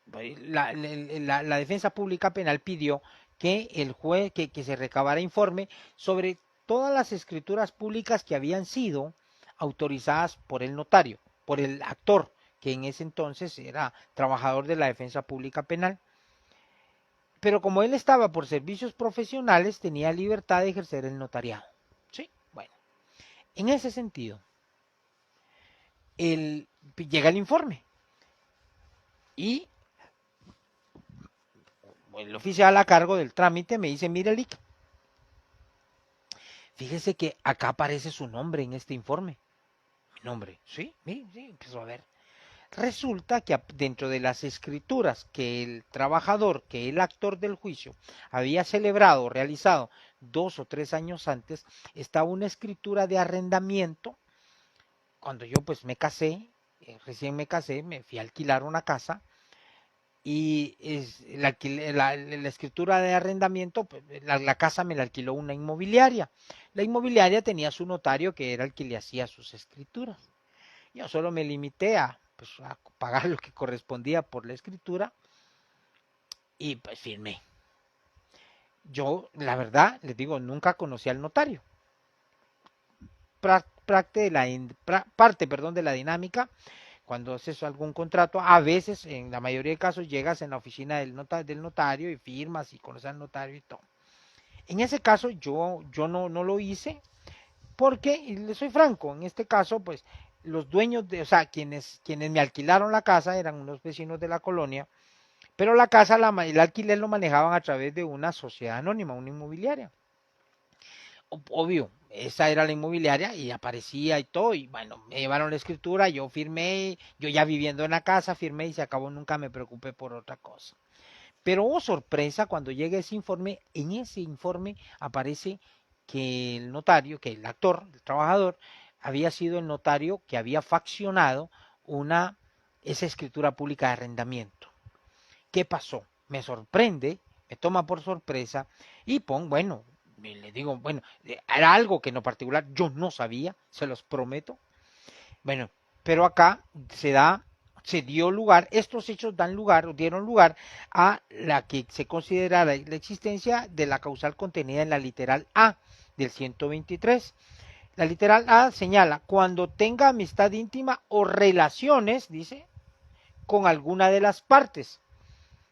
la Defensa Pública Penal pidió que el juez, que se recabara informe sobre todas las escrituras públicas que habían sido autorizadas por el notario, por el actor, que en ese entonces era trabajador de la Defensa Pública Penal. Pero como él estaba por servicios profesionales, tenía libertad de ejercer el notariado. ¿Sí? Bueno, en ese sentido, llega el informe y el oficial a cargo del trámite me dice, mire, Lic, fíjese que acá aparece su nombre en este informe. Mi nombre, sí, empezó a ver. Resulta que dentro de las escrituras que el trabajador, que el actor del juicio, había celebrado o realizado 2 o 3 años antes, estaba una escritura de arrendamiento. Cuando yo pues me casé, recién me casé, me fui a alquilar una casa y la escritura de arrendamiento, pues, la casa me la alquiló una inmobiliaria. La inmobiliaria tenía su notario que era el que le hacía sus escrituras. Yo solo me limité pues, a pagar lo que correspondía por la escritura y pues firmé. Yo, la verdad, les digo, nunca conocí al notario. Parte de la dinámica, cuando haces algún contrato, a veces, en la mayoría de casos, llegas en la oficina del notario y firmas y conoces al notario y todo. En ese caso, yo no lo hice porque, y le soy franco, en este caso, pues, los dueños o sea, quienes me alquilaron la casa eran unos vecinos de la colonia, pero la casa, el alquiler lo manejaban a través de una sociedad anónima, una inmobiliaria. Obvio, esa era la inmobiliaria y aparecía y todo, y bueno, me llevaron la escritura, yo firmé, yo ya viviendo en la casa, firmé y se acabó, nunca me preocupé por otra cosa. Pero oh sorpresa, cuando llega ese informe, en ese informe aparece que el notario, que el actor, el trabajador, había sido el notario que había faccionado esa escritura pública de arrendamiento. ¿Qué pasó? Me sorprende, me toma por sorpresa y bueno, le digo, bueno, era algo que en lo particular yo no sabía, se los prometo. Bueno, pero acá se dio lugar, estos hechos dieron lugar a la que se considera la existencia de la causal contenida en la literal A del 123. La literal A señala, cuando tenga amistad íntima o relaciones, dice, con alguna de las partes,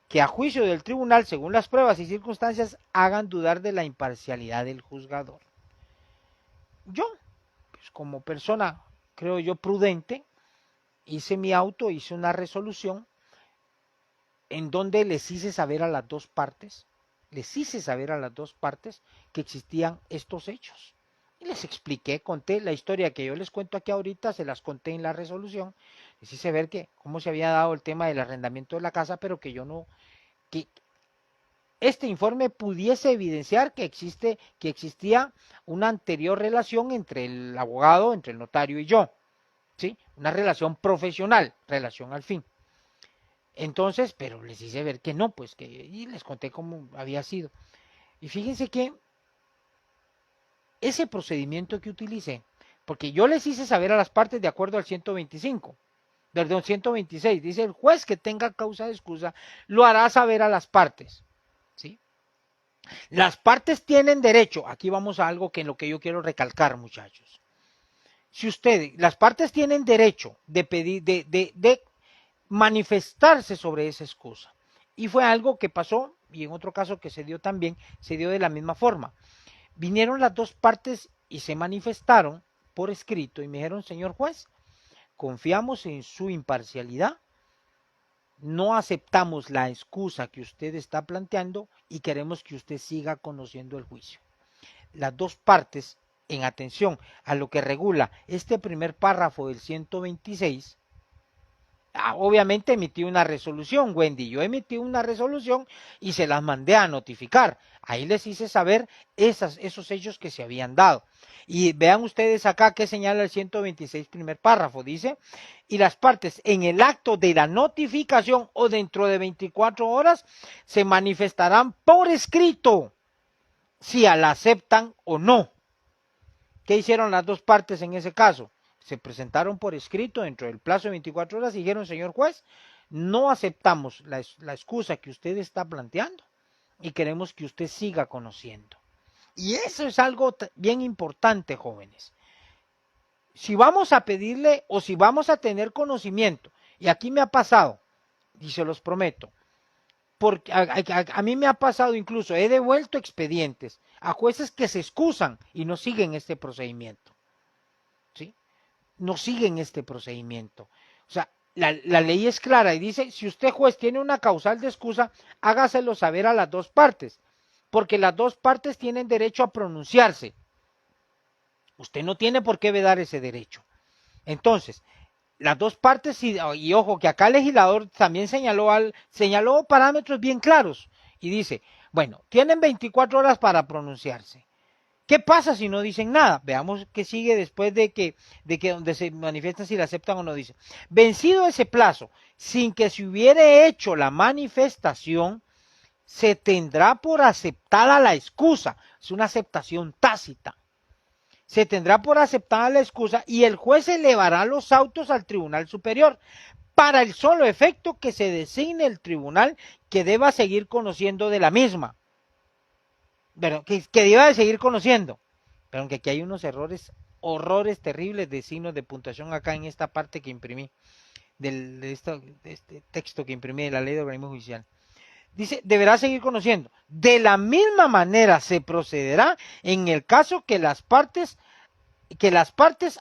que a juicio del tribunal, según las pruebas y circunstancias, hagan dudar de la imparcialidad del juzgador. Yo, pues como persona, creo yo, prudente, hice una resolución en donde les hice saber a las dos partes, que existían estos hechos. Y les expliqué, conté la historia que yo les cuento aquí ahorita, se las conté en la resolución, les hice ver cómo se había dado el tema del arrendamiento de la casa, pero que que este informe pudiese evidenciar que existía una anterior relación entre el abogado, entre el notario y yo, ¿sí? Una relación profesional, relación al fin. Entonces, pero les hice ver que no, pues y les conté cómo había sido. Y fíjense que ese procedimiento que utilicé, porque yo les hice saber a las partes de acuerdo al 125, perdón, 126, dice el juez que tenga causa de excusa, lo hará saber a las partes, ¿sí? Las partes tienen derecho, aquí vamos a algo que en lo que yo quiero recalcar, muchachos. Si las partes tienen derecho de pedir, de manifestarse sobre esa excusa. Y fue algo que pasó, y en otro caso que se dio también, se dio de la misma forma. Vinieron las dos partes y se manifestaron por escrito y me dijeron, señor juez, confiamos en su imparcialidad, no aceptamos la excusa que usted está planteando y queremos que usted siga conociendo el juicio. las dos partes, en atención a lo que regula este primer párrafo del 126, obviamente emití una resolución, Wendy, yo emití una resolución y se las mandé a notificar. Ahí les hice saber esos hechos que se habían dado. Y vean ustedes acá que señala el 126 primer párrafo, dice, y las partes en el acto de la notificación o dentro de 24 horas se manifestarán por escrito si la aceptan o no. ¿Qué hicieron las dos partes en ese caso? Se presentaron por escrito dentro del plazo de 24 horas y dijeron, señor juez, no aceptamos la excusa que usted está planteando y queremos que usted siga conociendo. Y eso es algo bien importante, jóvenes. Si vamos a pedirle o si vamos a tener conocimiento, y aquí me ha pasado, y se los prometo, porque a mí me ha pasado incluso, he devuelto expedientes a jueces que se excusan y no siguen este procedimiento. ¿Sí? No siguen este procedimiento. O sea, la ley es clara y dice, si usted juez tiene una causal de excusa, hágaselo saber a las dos partes, porque las dos partes tienen derecho a pronunciarse. Usted no tiene por qué vedar ese derecho. Entonces, las dos partes, y ojo, que acá el legislador también señaló parámetros bien claros y dice, bueno, tienen 24 horas para pronunciarse. ¿Qué pasa si no dicen nada? Veamos qué sigue después de que donde se manifiestan si la aceptan o no dice. Vencido ese plazo, sin que se hubiere hecho la manifestación, se tendrá por aceptada la excusa. Es una aceptación tácita. Se tendrá por aceptada la excusa y el juez elevará los autos al Tribunal Superior para el solo efecto que se designe el tribunal que deba seguir conociendo de la misma. Bueno, que deba de seguir conociendo, pero aunque aquí hay unos horrores terribles de signos de puntuación acá en esta parte que imprimí, de este texto que imprimí de la ley de organismo judicial. Dice, deberá seguir conociendo. De la misma manera se procederá en el caso que las partes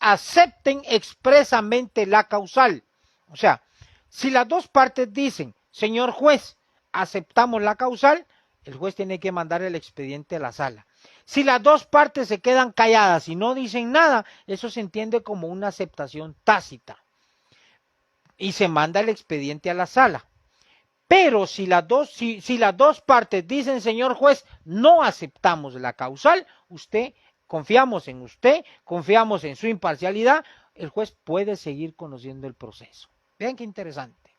acepten expresamente la causal. O sea, si las dos partes dicen, señor juez, aceptamos la causal, el juez tiene que mandar el expediente a la sala. Si las dos partes se quedan calladas y no dicen nada, eso se entiende como una aceptación tácita. Y se manda el expediente a la sala. Pero si las dos partes dicen, señor juez, no aceptamos la causal, confiamos en usted, confiamos en su imparcialidad, el juez puede seguir conociendo el proceso. Vean qué interesante.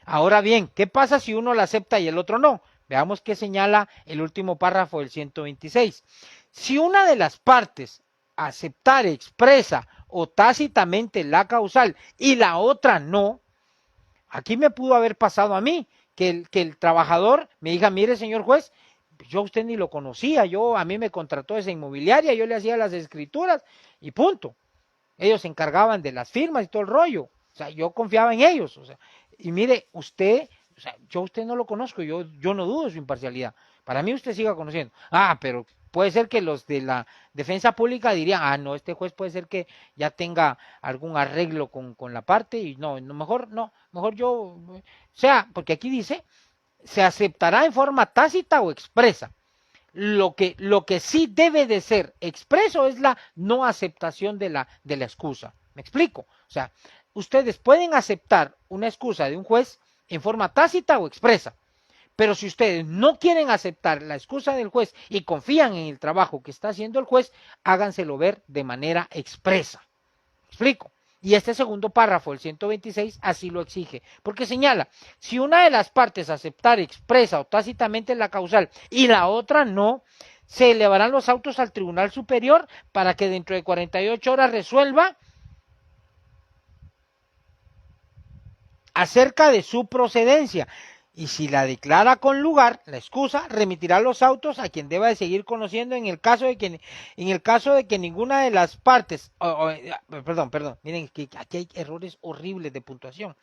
Ahora bien, ¿qué pasa si uno la acepta y el otro no? Veamos qué señala el último párrafo del 126. Si una de las partes aceptare expresa o tácitamente la causal y la otra no, aquí me pudo haber pasado a mí, que el trabajador me diga, mire señor juez, yo a usted ni lo conocía, a mí me contrató esa inmobiliaria, yo le hacía las escrituras y punto. Ellos se encargaban de las firmas y todo el rollo. O sea, yo confiaba en ellos. O sea, y mire, yo a usted no lo conozco, yo no dudo de su imparcialidad. Para mí usted siga conociendo. Pero puede ser que los de la defensa pública dirían, no, este juez puede ser que ya tenga algún arreglo con la parte y mejor yo, o sea, porque aquí dice, se aceptará en forma tácita o expresa. Lo que sí debe de ser expreso es la no aceptación de la excusa. ¿Me explico? O sea, ustedes pueden aceptar una excusa de un juez en forma tácita o expresa, pero si ustedes no quieren aceptar la excusa del juez y confían en el trabajo que está haciendo el juez, háganselo ver de manera expresa. ¿Me explico? Y este segundo párrafo, el 126, así lo exige, porque señala, si una de las partes aceptar expresa o tácitamente la causal y la otra no, se elevarán los autos al Tribunal Superior para que dentro de 48 horas resuelva acerca de su procedencia. Y si la declara con lugar, la excusa, remitirá los autos a quien deba de seguir conociendo en el caso de que ninguna de las partes, perdón, miren que aquí hay errores horribles de puntuación.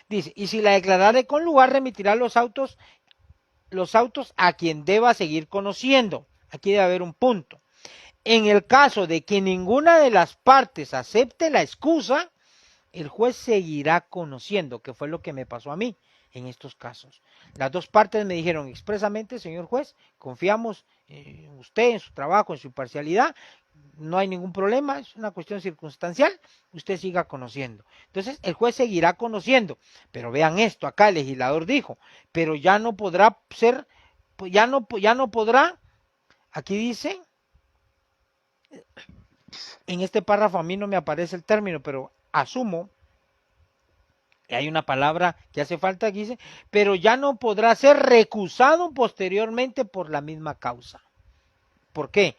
Dice, y si la declarare con lugar, remitirá los autos a quien deba seguir conociendo. Aquí debe haber un punto. En el caso de que ninguna de las partes acepte la excusa, el juez seguirá conociendo, que fue lo que me pasó a mí. en estos casos. Las dos partes me dijeron expresamente, señor juez, confiamos en usted, en su trabajo, en su imparcialidad, no hay ningún problema, es una cuestión circunstancial, usted siga conociendo. Entonces el juez seguirá conociendo, pero vean esto, acá el legislador dijo, pero ya no podrá ser, ya no podrá, aquí dice, en este párrafo a mí no me aparece el término, pero asumo, hay una palabra que hace falta aquí, dice, pero ya no podrá ser recusado posteriormente por la misma causa. ¿Por qué?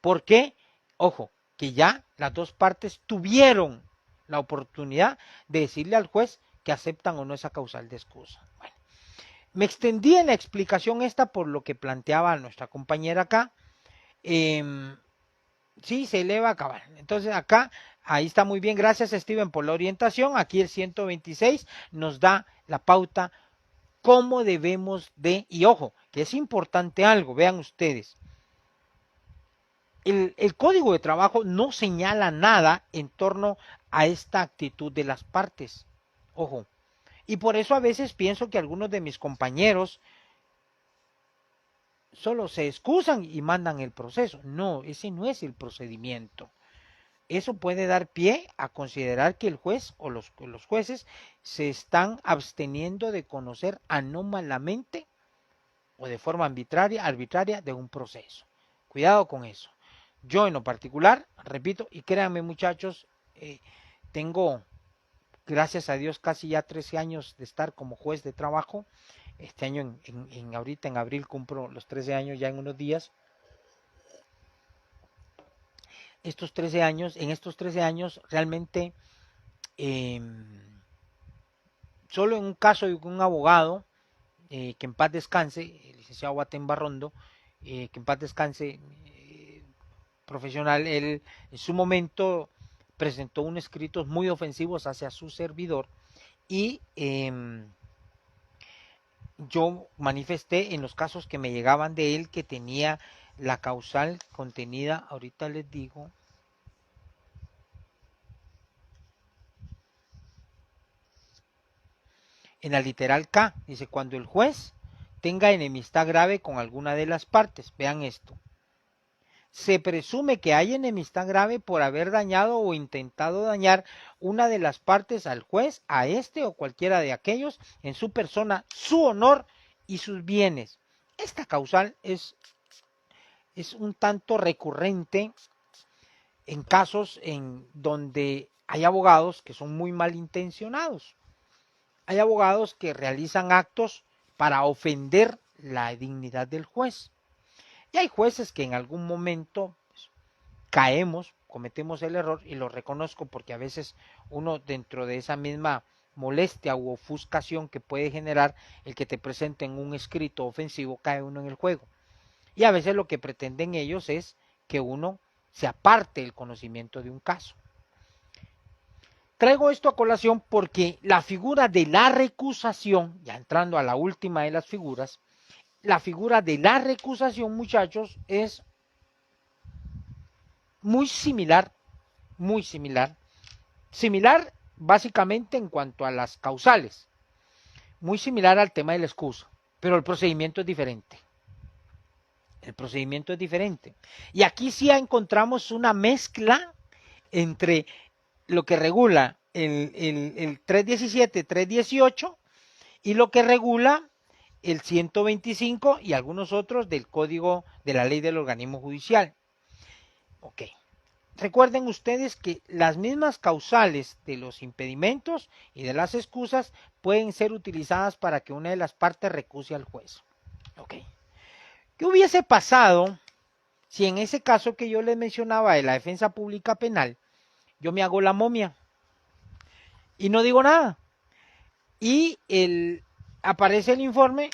Porque, ojo, que ya las dos partes tuvieron la oportunidad de decirle al juez que aceptan o no esa causal de excusa. Bueno, me extendí en la explicación esta por lo que planteaba nuestra compañera acá. Sí, se eleva a cabal. Entonces acá, ahí está muy bien. Gracias, Steven, por la orientación. Aquí el 126 nos da la pauta cómo debemos de, y ojo, que es importante algo, vean ustedes. El Código de Trabajo no señala nada en torno a esta actitud de las partes. Ojo. Y por eso a veces pienso que algunos de mis compañeros solo se excusan y mandan el proceso. No, ese no es el procedimiento. Eso puede dar pie a considerar que el juez o los jueces se están absteniendo de conocer anómalamente o de forma arbitraria de un proceso. Cuidado con eso. Yo en lo particular, repito, y créanme muchachos, tengo, gracias a Dios, casi ya 13 años de estar como juez de trabajo. Este año, ahorita en abril cumplo los 13 años ya en unos días. En estos 13 años realmente solo en un caso de un abogado, que en paz descanse, el licenciado Guatén Barrondo, que en paz descanse, profesional, él en su momento presentó unos escritos muy ofensivos hacia su servidor y yo manifesté en los casos que me llegaban de él que tenía la causal contenida, ahorita les digo, en la literal K, dice, cuando el juez tenga enemistad grave con alguna de las partes, vean esto, se presume que hay enemistad grave por haber dañado o intentado dañar una de las partes al juez, a este o cualquiera de aquellos, en su persona, su honor y sus bienes. Esta causal es un tanto recurrente en casos en donde hay abogados que son muy malintencionados. Hay abogados que realizan actos para ofender la dignidad del juez. Y hay jueces que en algún momento caemos, cometemos el error, y lo reconozco porque a veces uno dentro de esa misma molestia u ofuscación que puede generar el que te presenten un escrito ofensivo, cae uno en el juego. Y a veces lo que pretenden ellos es que uno se aparte del conocimiento de un caso. Traigo esto a colación porque la figura de la recusación, ya entrando a la última de las figuras, la figura de la recusación, muchachos, es similar básicamente en cuanto a las causales, muy similar al tema de la excusa, pero el procedimiento es diferente. El procedimiento es diferente. Y aquí sí encontramos una mezcla entre lo que regula el 317, 318 y lo que regula el 125 y algunos otros del Código de la Ley del Organismo Judicial. Ok. Recuerden ustedes que las mismas causales de los impedimentos y de las excusas pueden ser utilizadas para que una de las partes recuse al juez. Ok. ¿Qué hubiese pasado si en ese caso que yo les mencionaba de la defensa pública penal, yo me hago la momia y no digo nada? Y aparece el informe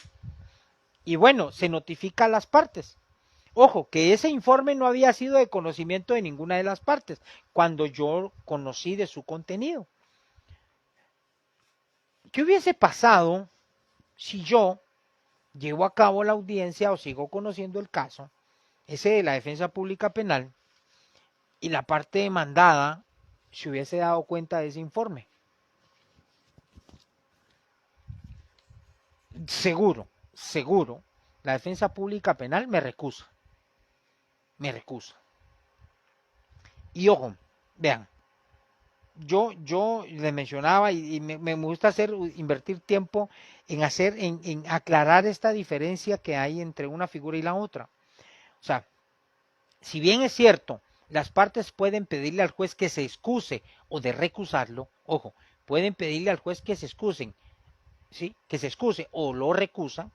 y bueno, se notifica a las partes. Ojo, que ese informe no había sido de conocimiento de ninguna de las partes cuando yo conocí de su contenido. ¿Qué hubiese pasado si yo llevo a cabo la audiencia o sigo conociendo el caso, ese de la defensa pública penal, y la parte demandada se hubiese dado cuenta de ese informe? seguro, seguro, la defensa pública penal me recusa. Me recusa. Y ojo, vean, yo les mencionaba y me gusta invertir tiempo en aclarar esta diferencia que hay entre una figura y la otra. O sea, si bien es cierto, las partes pueden pedirle al juez que se excuse o de recusarlo, ojo, pueden pedirle al juez que se excusen, ¿sí? Que se excuse o lo recusan,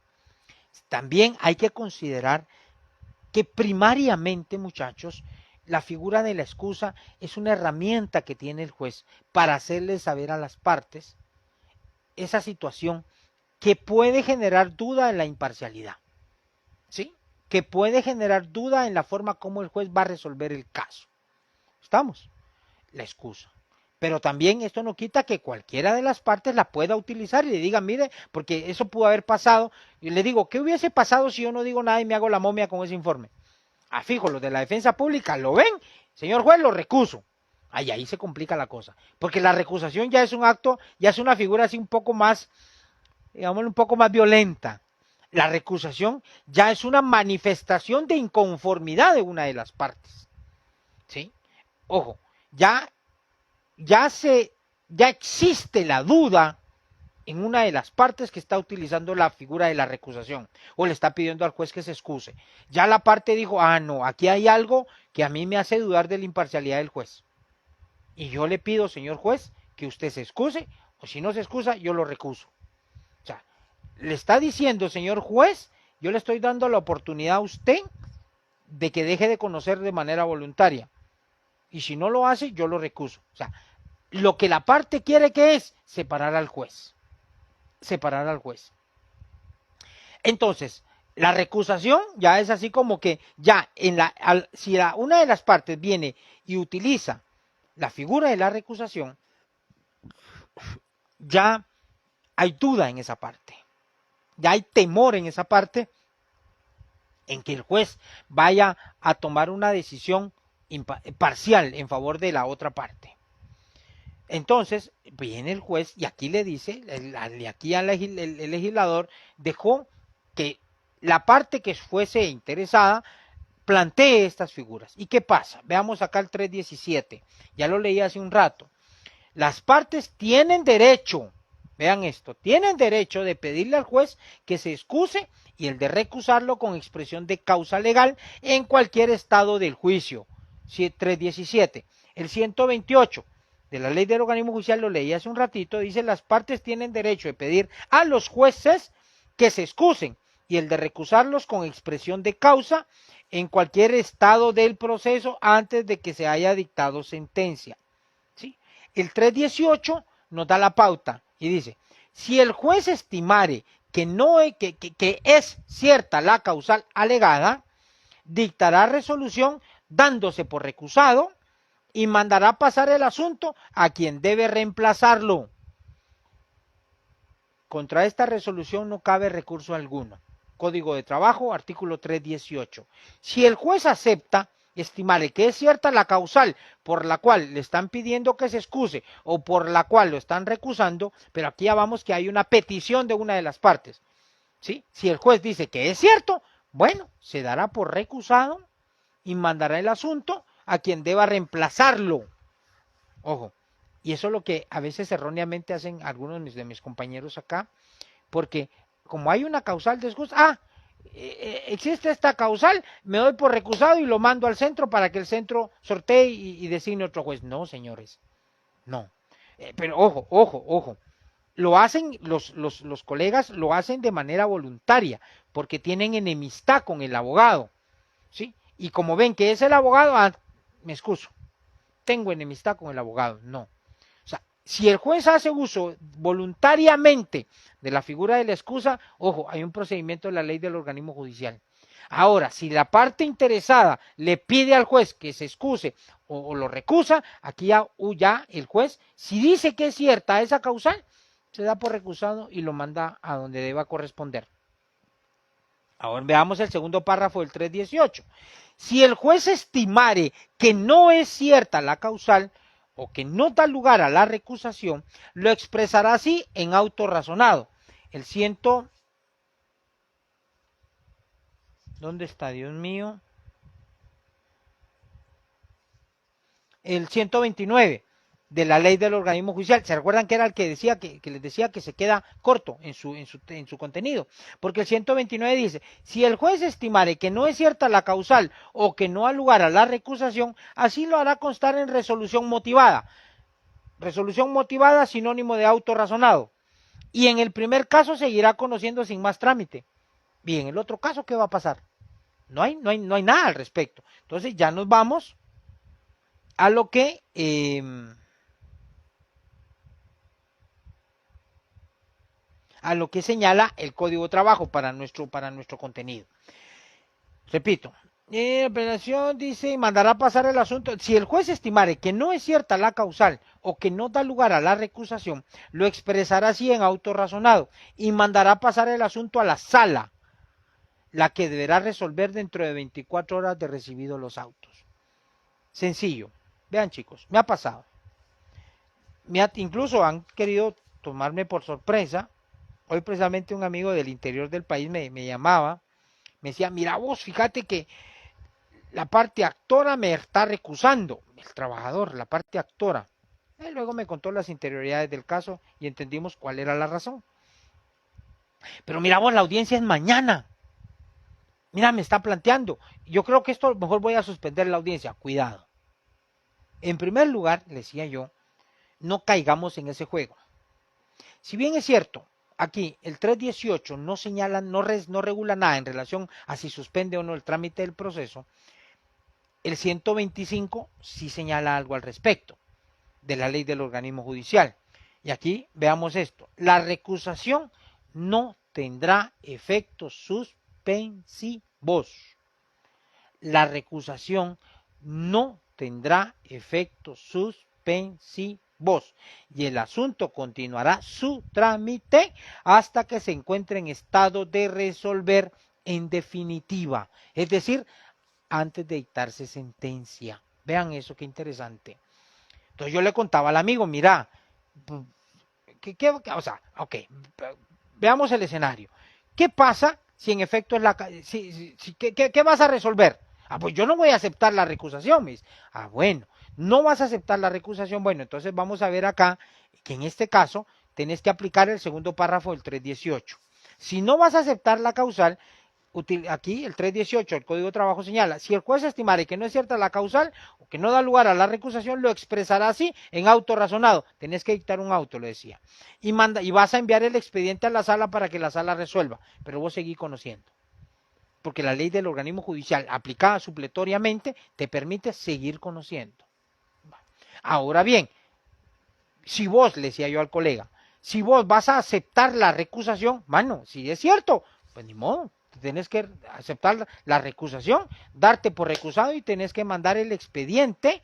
también hay que considerar que primariamente, muchachos, la figura de la excusa es una herramienta que tiene el juez para hacerle saber a las partes esa situación que puede generar duda en la imparcialidad, ¿sí? Que puede generar duda en la forma como el juez va a resolver el caso. ¿Estamos? La excusa. Pero también esto no quita que cualquiera de las partes la pueda utilizar y le diga, mire, porque eso pudo haber pasado. Y le digo, ¿qué hubiese pasado si yo no digo nada y me hago la momia con ese informe? Ah, fijo, los de la defensa pública lo ven, señor juez, lo recuso. Ahí se complica la cosa, porque la recusación ya es un acto, ya es una figura así un poco más, digamos, un poco más violenta. La recusación ya es una manifestación de inconformidad de una de las partes. ¿Sí? Ojo, ya existe la duda en una de las partes que está utilizando la figura de la recusación o le está pidiendo al juez que se excuse. Ya la parte dijo, no, aquí hay algo que a mí me hace dudar de la imparcialidad del juez. Y yo le pido, señor juez, que usted se excuse, o si no se excusa, yo lo recuso. O sea, le está diciendo, señor juez, yo le estoy dando la oportunidad a usted de que deje de conocer de manera voluntaria. Y si no lo hace, yo lo recuso. O sea, lo que la parte quiere que es separar al juez. Separar al juez. Entonces, la recusación ya es así como que ya si una de las partes viene y utiliza la figura de la recusación, ya hay duda en esa parte. Ya hay temor en esa parte en que el juez vaya a tomar una decisión parcial en favor de la otra parte. Entonces viene el juez y aquí le dice, aquí el legislador dejó que la parte que fuese interesada plantee estas figuras. ¿Y qué pasa? Veamos acá el 317, ya lo leí hace un rato. Las partes tienen derecho, vean esto, tienen derecho de pedirle al juez que se excuse y el de recusarlo con expresión de causa legal en cualquier estado del juicio. 317. El 128 de la ley del organismo judicial, lo leí hace un ratito, dice las partes tienen derecho de pedir a los jueces que se excusen y el de recusarlos con expresión de causa en cualquier estado del proceso antes de que se haya dictado sentencia. ¿Sí? El 318 nos da la pauta y dice, si el juez estimare que es cierta la causal alegada, dictará resolución dándose por recusado y mandará pasar el asunto a quien debe reemplazarlo. Contra esta resolución no cabe recurso alguno. Código de Trabajo, artículo 318. Si el juez acepta estimare que es cierta la causal por la cual le están pidiendo que se excuse o por la cual lo están recusando, pero aquí ya vamos que hay una petición de una de las partes. ¿Sí? Si el juez dice que es cierto, bueno, se dará por recusado y mandará el asunto a quien deba reemplazarlo. Ojo, y eso es lo que a veces erróneamente hacen algunos de mis compañeros acá, porque como hay una causal de excusa, existe esta causal, me doy por recusado y lo mando al centro para que el centro sortee y designe otro juez. No, señores, no. Pero ojo, lo hacen los colegas, lo hacen de manera voluntaria, porque tienen enemistad con el abogado, ¿sí? Y como ven que es el abogado, me excuso, tengo enemistad con el abogado. No. O sea, si el juez hace uso voluntariamente de la figura de la excusa, ojo, hay un procedimiento de la ley del organismo judicial. Ahora, si la parte interesada le pide al juez que se excuse o lo recusa, aquí ya el juez, si dice que es cierta esa causal, se da por recusado y lo manda a donde deba corresponder. Ahora veamos el segundo párrafo del 318. Si el juez estimare que no es cierta la causal o que no da lugar a la recusación, lo expresará así en auto razonado. El 100 ¿Dónde está, Dios mío? El 129 de la ley del organismo judicial. ¿Se recuerdan que era el que decía que les decía que se queda corto en su contenido? Porque el 129 dice, si el juez estimare que no es cierta la causal o que no ha lugar a la recusación, así lo hará constar en resolución motivada. Resolución motivada, sinónimo de auto razonado. Y en el primer caso seguirá conociendo sin más trámite. Y en el otro caso, ¿qué va a pasar? No hay nada al respecto. Entonces ya nos vamos a lo que señala el Código de Trabajo para nuestro contenido. Repito, la apelación dice, mandará pasar el asunto. Si el juez estimare que no es cierta la causal o que no da lugar a la recusación, lo expresará así en auto razonado y mandará pasar el asunto a la sala, la que deberá resolver dentro de 24 horas de recibidos los autos. Sencillo. Vean, chicos, me ha pasado. Incluso han querido tomarme por sorpresa. Hoy precisamente un amigo del interior del país me llamaba, me decía, mira vos, fíjate que la parte actora me está recusando, el trabajador, la parte actora. Y luego me contó las interioridades del caso y entendimos cuál era la razón. Pero mira vos, la audiencia es mañana. Mira, me está planteando. Yo creo que esto mejor voy a suspender la audiencia. Cuidado. En primer lugar, le decía yo, no caigamos en ese juego. Si bien es cierto, aquí el 318 no señala, no regula nada en relación a si suspende o no el trámite del proceso, el 125 sí señala algo al respecto de la ley del organismo judicial. Y aquí veamos esto. La recusación no tendrá efectos suspensivos. La recusación no tendrá efectos suspensivos y el asunto continuará su trámite hasta que se encuentre en estado de resolver en definitiva, es decir, antes de dictarse sentencia. Vean eso, qué interesante. Entonces yo le contaba al amigo, mira, o sea, ok, veamos el escenario. ¿Qué pasa si en efecto es ¿qué vas a resolver? Ah, pues yo no voy a aceptar la recusación, mis. Ah, bueno, no vas a aceptar la recusación. Bueno, entonces vamos a ver acá que en este caso tenés que aplicar el segundo párrafo del 318. Si no vas a aceptar la causal, aquí el 318 del Código de Trabajo señala, si el juez estimare que no es cierta la causal o que no da lugar a la recusación, lo expresará así en auto razonado. Tenés que dictar un auto, le decía. Y vas a enviar el expediente a la sala para que la sala resuelva, pero vos seguís conociendo. Porque la ley del organismo judicial aplicada supletoriamente te permite seguir conociendo. Ahora bien, si vos, le decía yo al colega, si vos vas a aceptar la recusación, mano, si es cierto, pues ni modo, tenés que aceptar la recusación, darte por recusado y tenés que mandar el expediente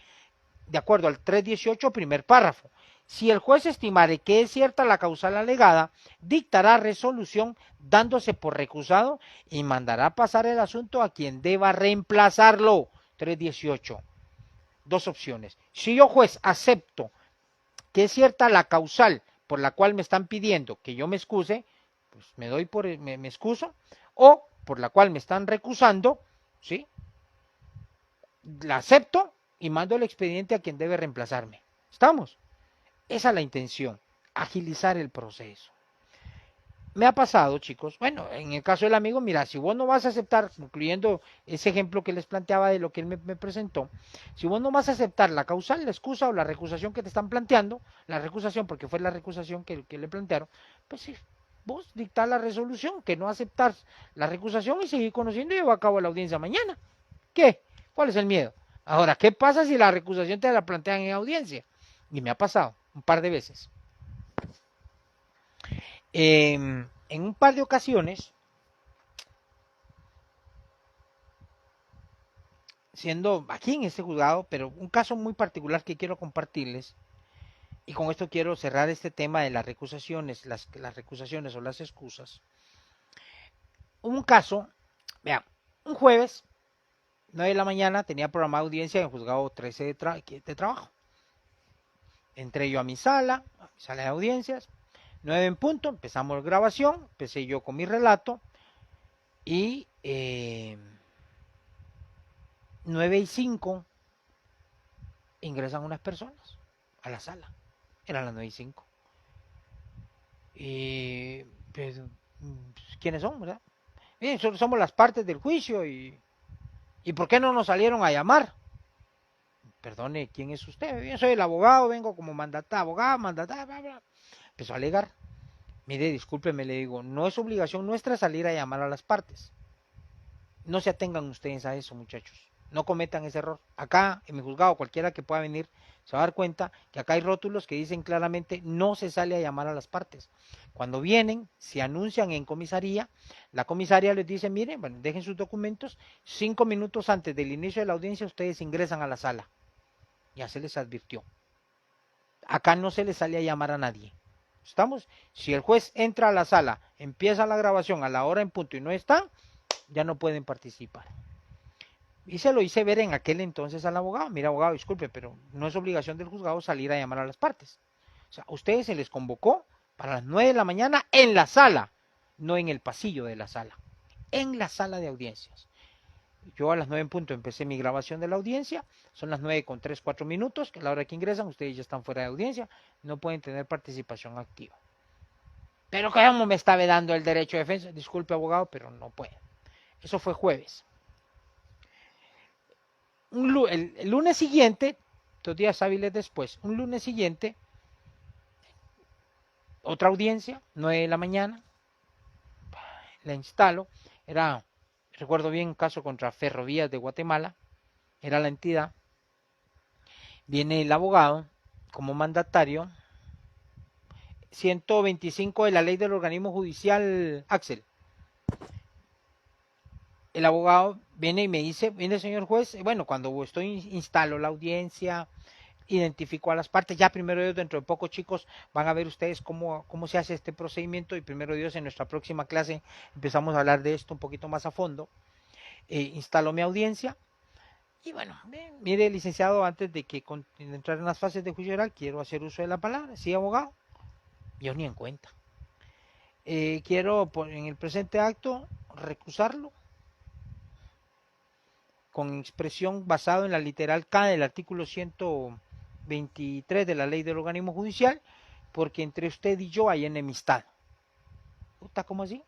de acuerdo al 318 primer párrafo. Si el juez estimare que es cierta la causal alegada, dictará resolución dándose por recusado y mandará pasar el asunto a quien deba reemplazarlo. 318. Dos opciones. Si yo, juez, acepto que es cierta la causal por la cual me están pidiendo que yo me excuse, pues me excuso, o por la cual me están recusando, ¿sí? La acepto y mando el expediente a quien debe reemplazarme. ¿Estamos? Esa es la intención, agilizar el proceso. Me ha pasado, chicos, bueno, en el caso del amigo, mira, si vos no vas a aceptar, incluyendo ese ejemplo que les planteaba de lo que él me presentó, si vos no vas a aceptar la causal, la excusa o la recusación que te están planteando, la recusación, porque fue la recusación que le plantearon, pues sí, vos dictás la resolución, que no aceptar la recusación y seguir conociendo y llevar a cabo la audiencia mañana. ¿Qué? ¿Cuál es el miedo? Ahora, ¿qué pasa si la recusación te la plantean en audiencia? Y me ha pasado un par de veces. En un par de ocasiones, siendo aquí en este juzgado, pero un caso muy particular que quiero compartirles, y con esto quiero cerrar este tema de las recusaciones, las recusaciones o las excusas. Un caso, vean, un jueves, 9 de la mañana, tenía programada audiencia en el juzgado 13 de trabajo. Entré yo a mi sala de audiencias, 9 en punto, empezamos la grabación, empecé yo con mi relato, y 9:05 ingresan unas personas a la sala. Eran las 9:05. Pues, ¿quiénes son, verdad? Bien, somos las partes del juicio y ¿por qué no nos salieron a llamar? Perdone, ¿quién es usted? Yo soy el abogado, vengo como abogado, bla, bla. Empezó a alegar. Mire, discúlpeme, le digo, no es obligación nuestra salir a llamar a las partes. No se atengan ustedes a eso, muchachos. No cometan ese error. Acá, en mi juzgado, cualquiera que pueda venir se va a dar cuenta que acá hay rótulos que dicen claramente no se sale a llamar a las partes. Cuando vienen, se anuncian en comisaría, la comisaria les dice, miren, bueno, dejen sus documentos, 5 minutos antes del inicio de la audiencia ustedes ingresan a la sala. Ya se les advirtió. Acá no se les sale a llamar a nadie. ¿Estamos? Si el juez entra a la sala, empieza la grabación a la hora en punto y no están, ya no pueden participar. Y se lo hice ver en aquel entonces al abogado. Mira, abogado, disculpe, pero no es obligación del juzgado salir a llamar a las partes. O sea, a ustedes se les convocó para las 9 de la mañana en la sala, no en el pasillo de la sala, en la sala de audiencias. Yo a las 9 en punto empecé mi grabación de la audiencia, son las 9:03, 4 minutos, que a la hora que ingresan ustedes ya están fuera de audiencia, no pueden tener participación activa. Pero ¿cómo me está vedando el derecho de defensa? Disculpe, abogado, pero no puede. Eso fue jueves. El lunes siguiente, 2 días hábiles después, un lunes siguiente, otra audiencia, 9 de la mañana, la instalo, recuerdo bien, un caso contra Ferrovías de Guatemala, era la entidad, viene el abogado como mandatario, 125 de la ley del organismo judicial, Axel. El abogado viene y me dice, viene señor juez, bueno, cuando instalo la audiencia, identifico a las partes, ya primero Dios, dentro de poco, chicos, van a ver ustedes cómo se hace este procedimiento y primero Dios en nuestra próxima clase empezamos a hablar de esto un poquito más a fondo. Instalo mi audiencia y bueno, mire licenciado, antes de entrar en las fases de juicio oral, quiero hacer uso de la palabra. Sí, abogado, yo ni en cuenta. Quiero en el presente acto recusarlo con expresión basado en la literal K del artículo 123 de la ley del organismo judicial, porque entre usted y yo hay enemistad. ¿Está como así?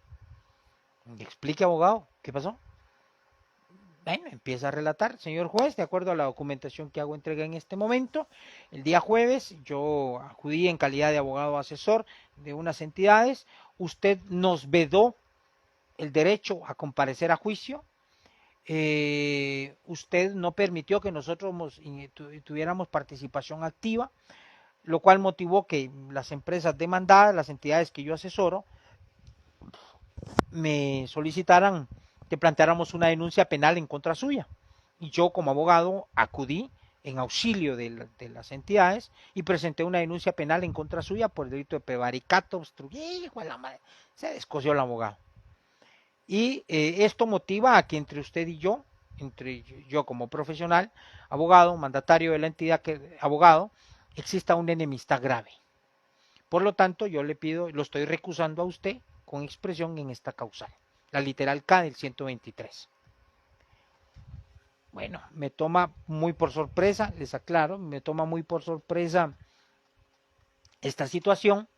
Explique, abogado, ¿qué pasó? Bueno, empieza a relatar, señor juez, de acuerdo a la documentación que hago entrega en este momento, el día jueves yo acudí en calidad de abogado asesor de unas entidades, usted nos vedó el derecho a comparecer a juicio, usted no permitió que nosotros tuviéramos participación activa, lo cual motivó que las empresas demandadas, las entidades que yo asesoro, me solicitaran que planteáramos una denuncia penal en contra suya. Y yo como abogado acudí en auxilio de las entidades y presenté una denuncia penal en contra suya por el delito de prevaricato, hijo de la madre, se descosió el abogado. Y esto motiva a que entre usted y yo, entre yo como profesional, abogado, mandatario de la entidad, abogado, exista una enemistad grave. Por lo tanto, yo le pido, lo estoy recusando a usted con expresión en esta causal, la literal K del 123. Bueno, me toma muy por sorpresa, les aclaro, me toma muy por sorpresa esta situación.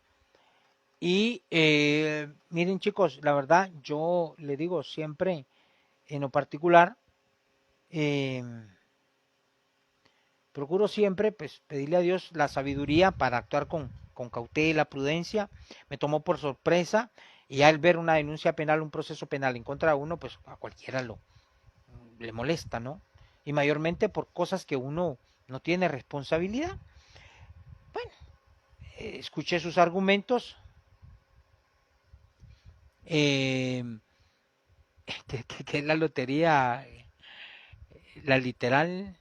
Y miren, chicos, la verdad, yo le digo siempre, en lo particular, procuro siempre pues pedirle a Dios la sabiduría para actuar con cautela, prudencia. Me tomó por sorpresa y al ver una denuncia penal, un proceso penal en contra de uno, pues a cualquiera le molesta, ¿no? Y mayormente por cosas que uno no tiene responsabilidad. Bueno, escuché sus argumentos, que es la lotería, la literal.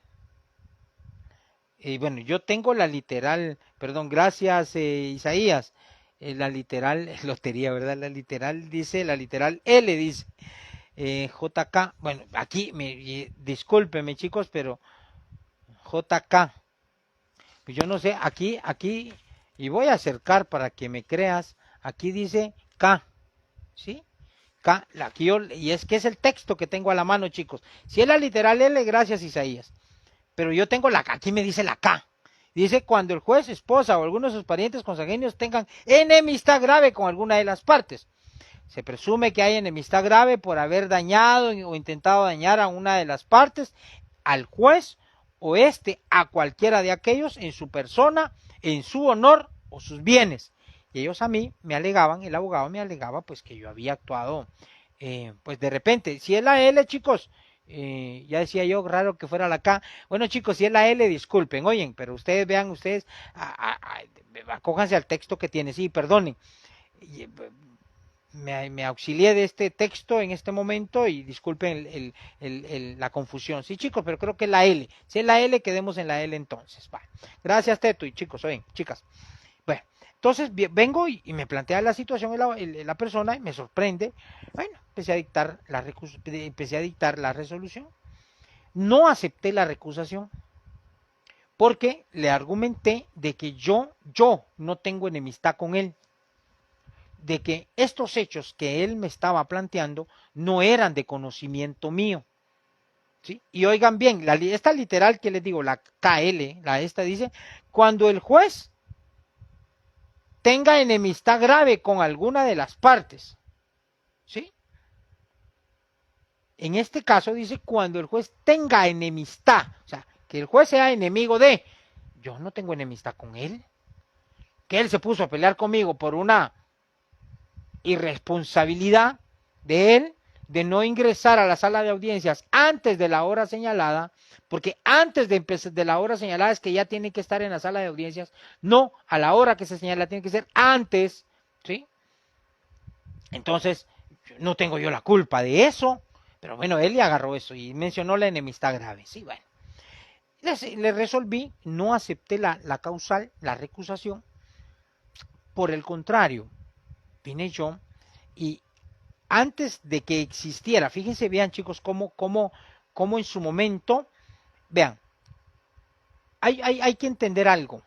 Bueno, yo tengo la literal, perdón, gracias Isaías, la literal lotería, ¿verdad? La literal dice, la literal L dice, JK, bueno, aquí, discúlpeme chicos, pero JK, pues yo no sé, aquí, y voy a acercar para que me creas, aquí dice K, ¿sí? Aquí y es que es el texto que tengo a la mano, chicos. Si es la literal L, gracias Isaías. Pero yo tengo la K, aquí me dice la K. Dice, cuando el juez, esposa o alguno de sus parientes consanguíneos tengan enemistad grave con alguna de las partes. Se presume que hay enemistad grave por haber dañado o intentado dañar a una de las partes, al juez o a cualquiera de aquellos en su persona, en su honor o sus bienes. Y ellos a mí me alegaban, el abogado me alegaba pues que yo había actuado, pues de repente, si es la L, chicos, ya decía yo, raro que fuera la K. Bueno, chicos, si es la L, disculpen, oyen, pero ustedes vean, acójanse al texto que tiene, sí, perdonen. Me auxilié de este texto en este momento y disculpen la confusión. Sí, chicos, pero creo que es la L. Si es la L, quedemos en la L entonces. Va. Gracias, Teto, y chicos, oyen, chicas. Bueno, entonces vengo y me plantea la situación la persona y me sorprende. Bueno, empecé a dictar la resolución. No acepté la recusación porque le argumenté de que yo no tengo enemistad con él, de que estos hechos que él me estaba planteando no eran de conocimiento mío. ¿Sí? Y oigan bien, esta literal que les digo, la KL, esta dice, cuando el juez tenga enemistad grave con alguna de las partes, ¿sí? En este caso dice, cuando el juez tenga enemistad, o sea, que el juez sea enemigo de, yo no tengo enemistad con él, que él se puso a pelear conmigo por una irresponsabilidad de él de no ingresar a la sala de audiencias antes de la hora señalada, porque antes de la hora señalada es que ya tiene que estar en la sala de audiencias, no a la hora que se señala, tiene que ser antes, ¿sí? Entonces, no tengo yo la culpa de eso, pero bueno, él le agarró eso y mencionó la enemistad grave, sí, bueno. Le resolví, no acepté la causal, la recusación, por el contrario, vine yo y antes de que existiera, fíjense, vean chicos, cómo en su momento, vean, hay que entender algo.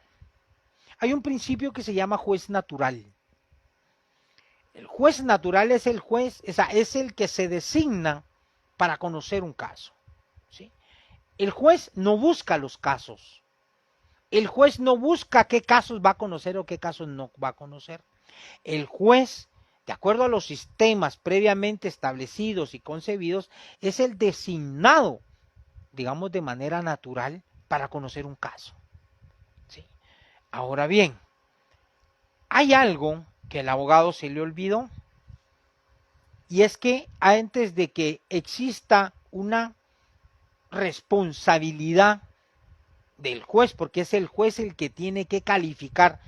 Hay un principio que se llama juez natural. El juez natural es el juez, es el que se designa para conocer un caso. ¿Sí? El juez no busca los casos. El juez no busca qué casos va a conocer o qué casos no va a conocer. El juez, de acuerdo a los sistemas previamente establecidos y concebidos, es el designado, digamos, de manera natural para conocer un caso. ¿Sí? Ahora bien, hay algo que el abogado se le olvidó, y es que antes de que exista una responsabilidad del juez, porque es el juez el que tiene que calificar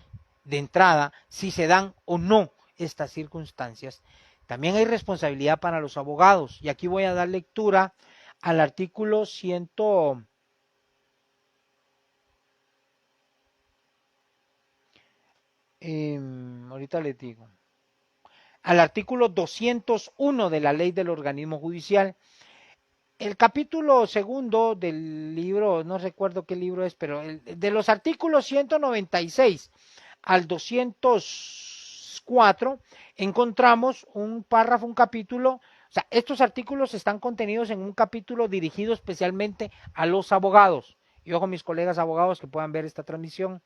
de entrada si se dan o no estas circunstancias, también hay responsabilidad para los abogados. Y aquí voy a dar lectura al artículo 100. Ahorita les digo. Al artículo 201 de la ley del organismo judicial. El capítulo segundo del libro, no recuerdo qué libro es, pero de los artículos 196 al 204 encontramos un párrafo, un capítulo, o sea, estos artículos están contenidos en un capítulo dirigido especialmente a los abogados. Y ojo, mis colegas abogados que puedan ver esta transmisión.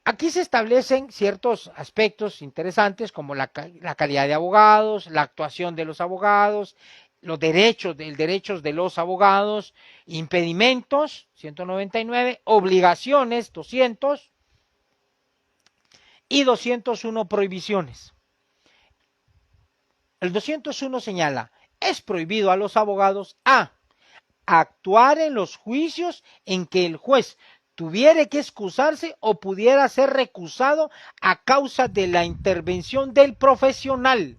Aquí se establecen ciertos aspectos interesantes como la calidad de abogados, la actuación de los abogados, los derechos de los abogados, impedimentos, 199, obligaciones, 200, y 201 prohibiciones. El 201 señala, es prohibido a los abogados actuar en los juicios en que el juez tuviere que excusarse o pudiera ser recusado a causa de la intervención del profesional.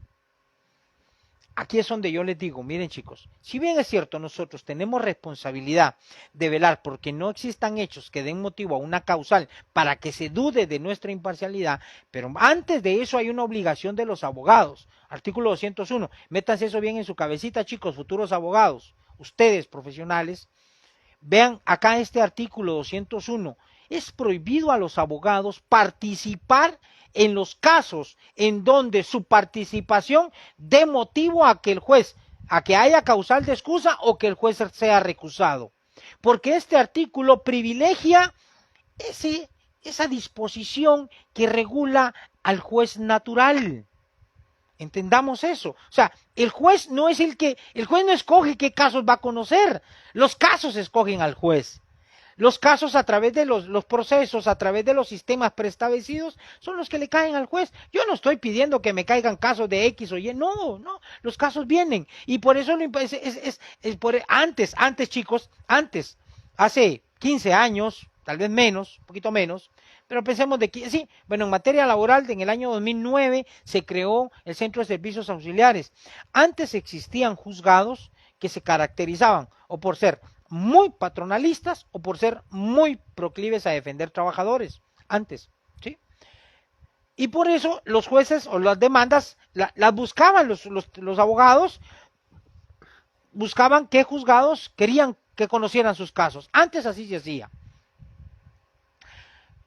Aquí es donde yo les digo, miren chicos, si bien es cierto nosotros tenemos responsabilidad de velar porque no existan hechos que den motivo a una causal para que se dude de nuestra imparcialidad, pero antes de eso hay una obligación de los abogados. Artículo 201, métanse eso bien en su cabecita chicos, futuros abogados, ustedes profesionales, vean acá este artículo 201, es prohibido a los abogados participar en los casos en donde su participación dé motivo a que el juez, a que haya causal de excusa o que el juez sea recusado. Porque este artículo privilegia esa disposición que regula al juez natural. Entendamos eso. O sea, el juez no escoge qué casos va a conocer. Los casos escogen al juez. Los casos a través de los procesos, a través de los sistemas preestablecidos, son los que le caen al juez. Yo no estoy pidiendo que me caigan casos de X o Y, no, los casos vienen. Y por eso antes chicos, hace 15 años, tal vez menos, un poquito menos, pero pensemos de que, sí, bueno, en materia laboral, en el año 2009 se creó el Centro de Servicios Auxiliares. Antes existían juzgados que se caracterizaban o por ser muy patronalistas o por ser muy proclives a defender trabajadores, antes, ¿sí? Y por eso los jueces o las demandas las buscaban los abogados, buscaban qué juzgados querían que conocieran sus casos. Antes así se hacía.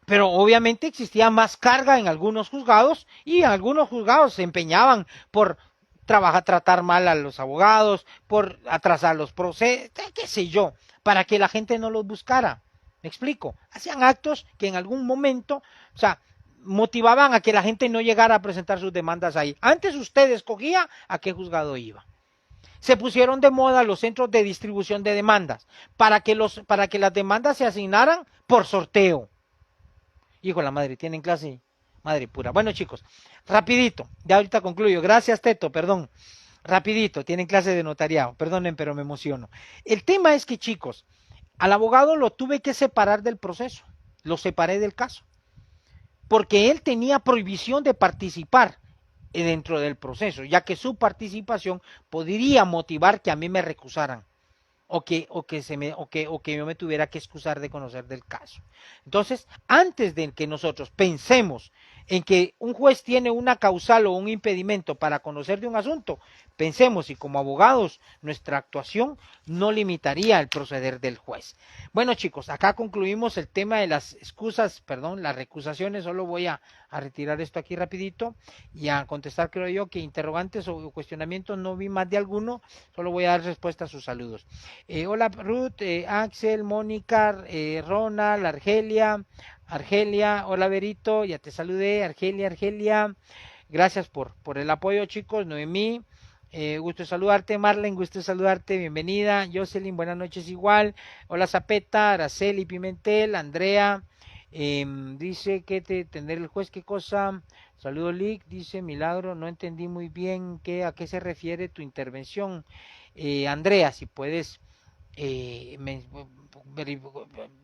Pero obviamente existía más carga en algunos juzgados y en algunos juzgados se empeñaban por tratar mal a los abogados, por atrasar los procesos, qué sé yo, para que la gente no los buscara. ¿Me explico? Hacían actos que en algún momento, o sea, motivaban a que la gente no llegara a presentar sus demandas ahí. Antes usted escogía a qué juzgado iba. Se pusieron de moda los centros de distribución de demandas para que las demandas se asignaran por sorteo. Hijo de la madre, tienen clase, madre pura. Bueno, chicos, rapidito, ya ahorita concluyo. Gracias, Teto, perdón. Rapidito, tienen clase de notariado. Perdonen, pero me emociono. El tema es que, chicos, al abogado lo tuve que separar del proceso. Lo separé del caso. Porque él tenía prohibición de participar dentro del proceso, ya que su participación podría motivar que a mí me recusaran. O que yo me tuviera que excusar de conocer del caso. Entonces, antes de que nosotros pensemos en que un juez tiene una causal o un impedimento para conocer de un asunto, pensemos si como abogados nuestra actuación no limitaría el proceder del juez. Bueno, chicos, acá concluimos el tema de las excusas, perdón, las recusaciones. Solo voy a retirar esto aquí rapidito y a contestar, creo yo, que interrogantes o cuestionamientos no vi más de alguno. Solo voy a dar respuesta a sus saludos. Hola Ruth, Axel, Mónica, Ronald, Argelia, hola Berito, ya te saludé, Argelia, gracias por el apoyo, chicos. Noemí, gusto de saludarte. Marlene, gusto de saludarte, bienvenida. Jocelyn, buenas noches igual. Hola Zapeta, Araceli Pimentel, Andrea, dice que tener el juez, ¿qué cosa? Saludo Lick, dice Milagro, no entendí muy bien a qué se refiere tu intervención. Andrea, si puedes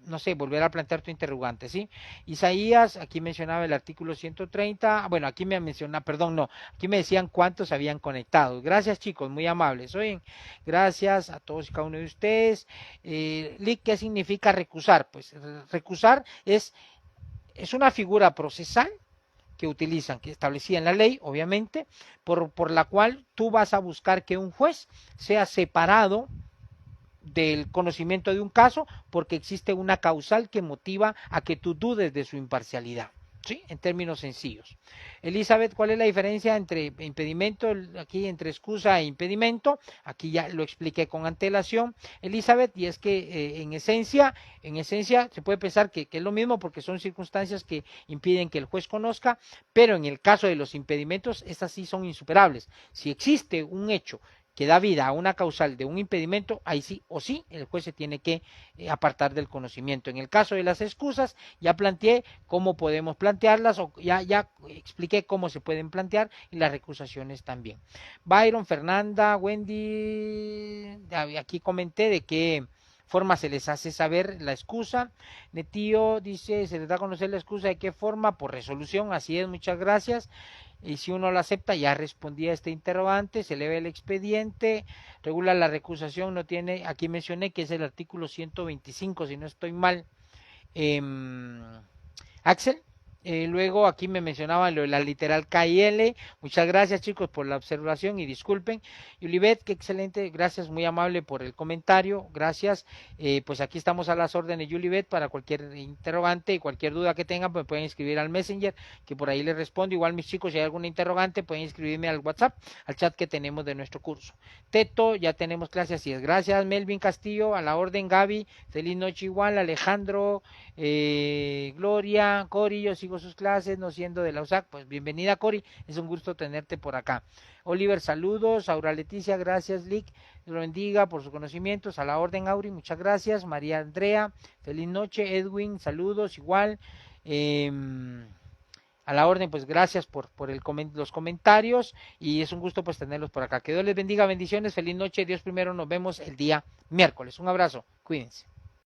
no sé, volver a plantear tu interrogante, ¿sí? Isaías, aquí mencionaba el artículo 130, bueno, aquí me menciona, perdón, no, aquí me decían cuántos habían conectado. Gracias, chicos, muy amables. Oye, gracias a todos y cada uno de ustedes. Lick, ¿qué significa recusar? Pues recusar es una figura procesal que utilizan, que establecía en la ley, obviamente, por la cual tú vas a buscar que un juez sea separado del conocimiento de un caso porque existe una causal que motiva a que tú dudes de su imparcialidad, ¿sí? En términos sencillos. Elizabeth, ¿cuál es la diferencia entre impedimento, aquí entre excusa e impedimento? Aquí ya lo expliqué con antelación, Elizabeth, y es que en esencia se puede pensar que es lo mismo porque son circunstancias que impiden que el juez conozca, pero en el caso de los impedimentos, estas sí son insuperables. Si existe un hecho que da vida a una causal de un impedimento, ahí sí o sí el juez se tiene que apartar del conocimiento. En el caso de las excusas, ya planteé cómo podemos plantearlas, o ya expliqué cómo se pueden plantear, y las recusaciones también. Byron, Fernanda, Wendy, aquí comenté de qué forma se les hace saber la excusa. Netío dice, se les da a conocer la excusa, ¿de qué forma? Por resolución, así es, muchas gracias. Y si uno lo acepta, ya respondí a este interrogante, se eleva el expediente, regula la recusación, no tiene, aquí mencioné que es el artículo 125, si no estoy mal. Axel, Luego aquí me mencionaban lo de la literal K y L. Muchas gracias chicos por la observación y disculpen. Yulibet, qué excelente, gracias, muy amable por el comentario, gracias. Pues aquí estamos a las órdenes Yulibet para cualquier interrogante y cualquier duda que tengan, pues pueden escribir al Messenger, que por ahí les respondo. Igual mis chicos, si hay alguna interrogante, pueden escribirme al WhatsApp, al chat que tenemos de nuestro curso. Teto, ya tenemos clase, así es. Gracias Melvin Castillo, a la orden Gaby, feliz noche igual, Alejandro, Gloria, Cori, yo sigo sus clases, no siendo de la USAC, pues bienvenida Cori, es un gusto tenerte por acá. Oliver, saludos, Aura Leticia, gracias Lick, Dios lo bendiga por sus conocimientos, a la orden Auri, muchas gracias, María Andrea, feliz noche, Edwin, saludos, igual, a la orden, pues gracias por los comentarios y es un gusto pues tenerlos por acá. Que Dios les bendiga, bendiciones, feliz noche, Dios primero, nos vemos el día miércoles. Un abrazo, cuídense.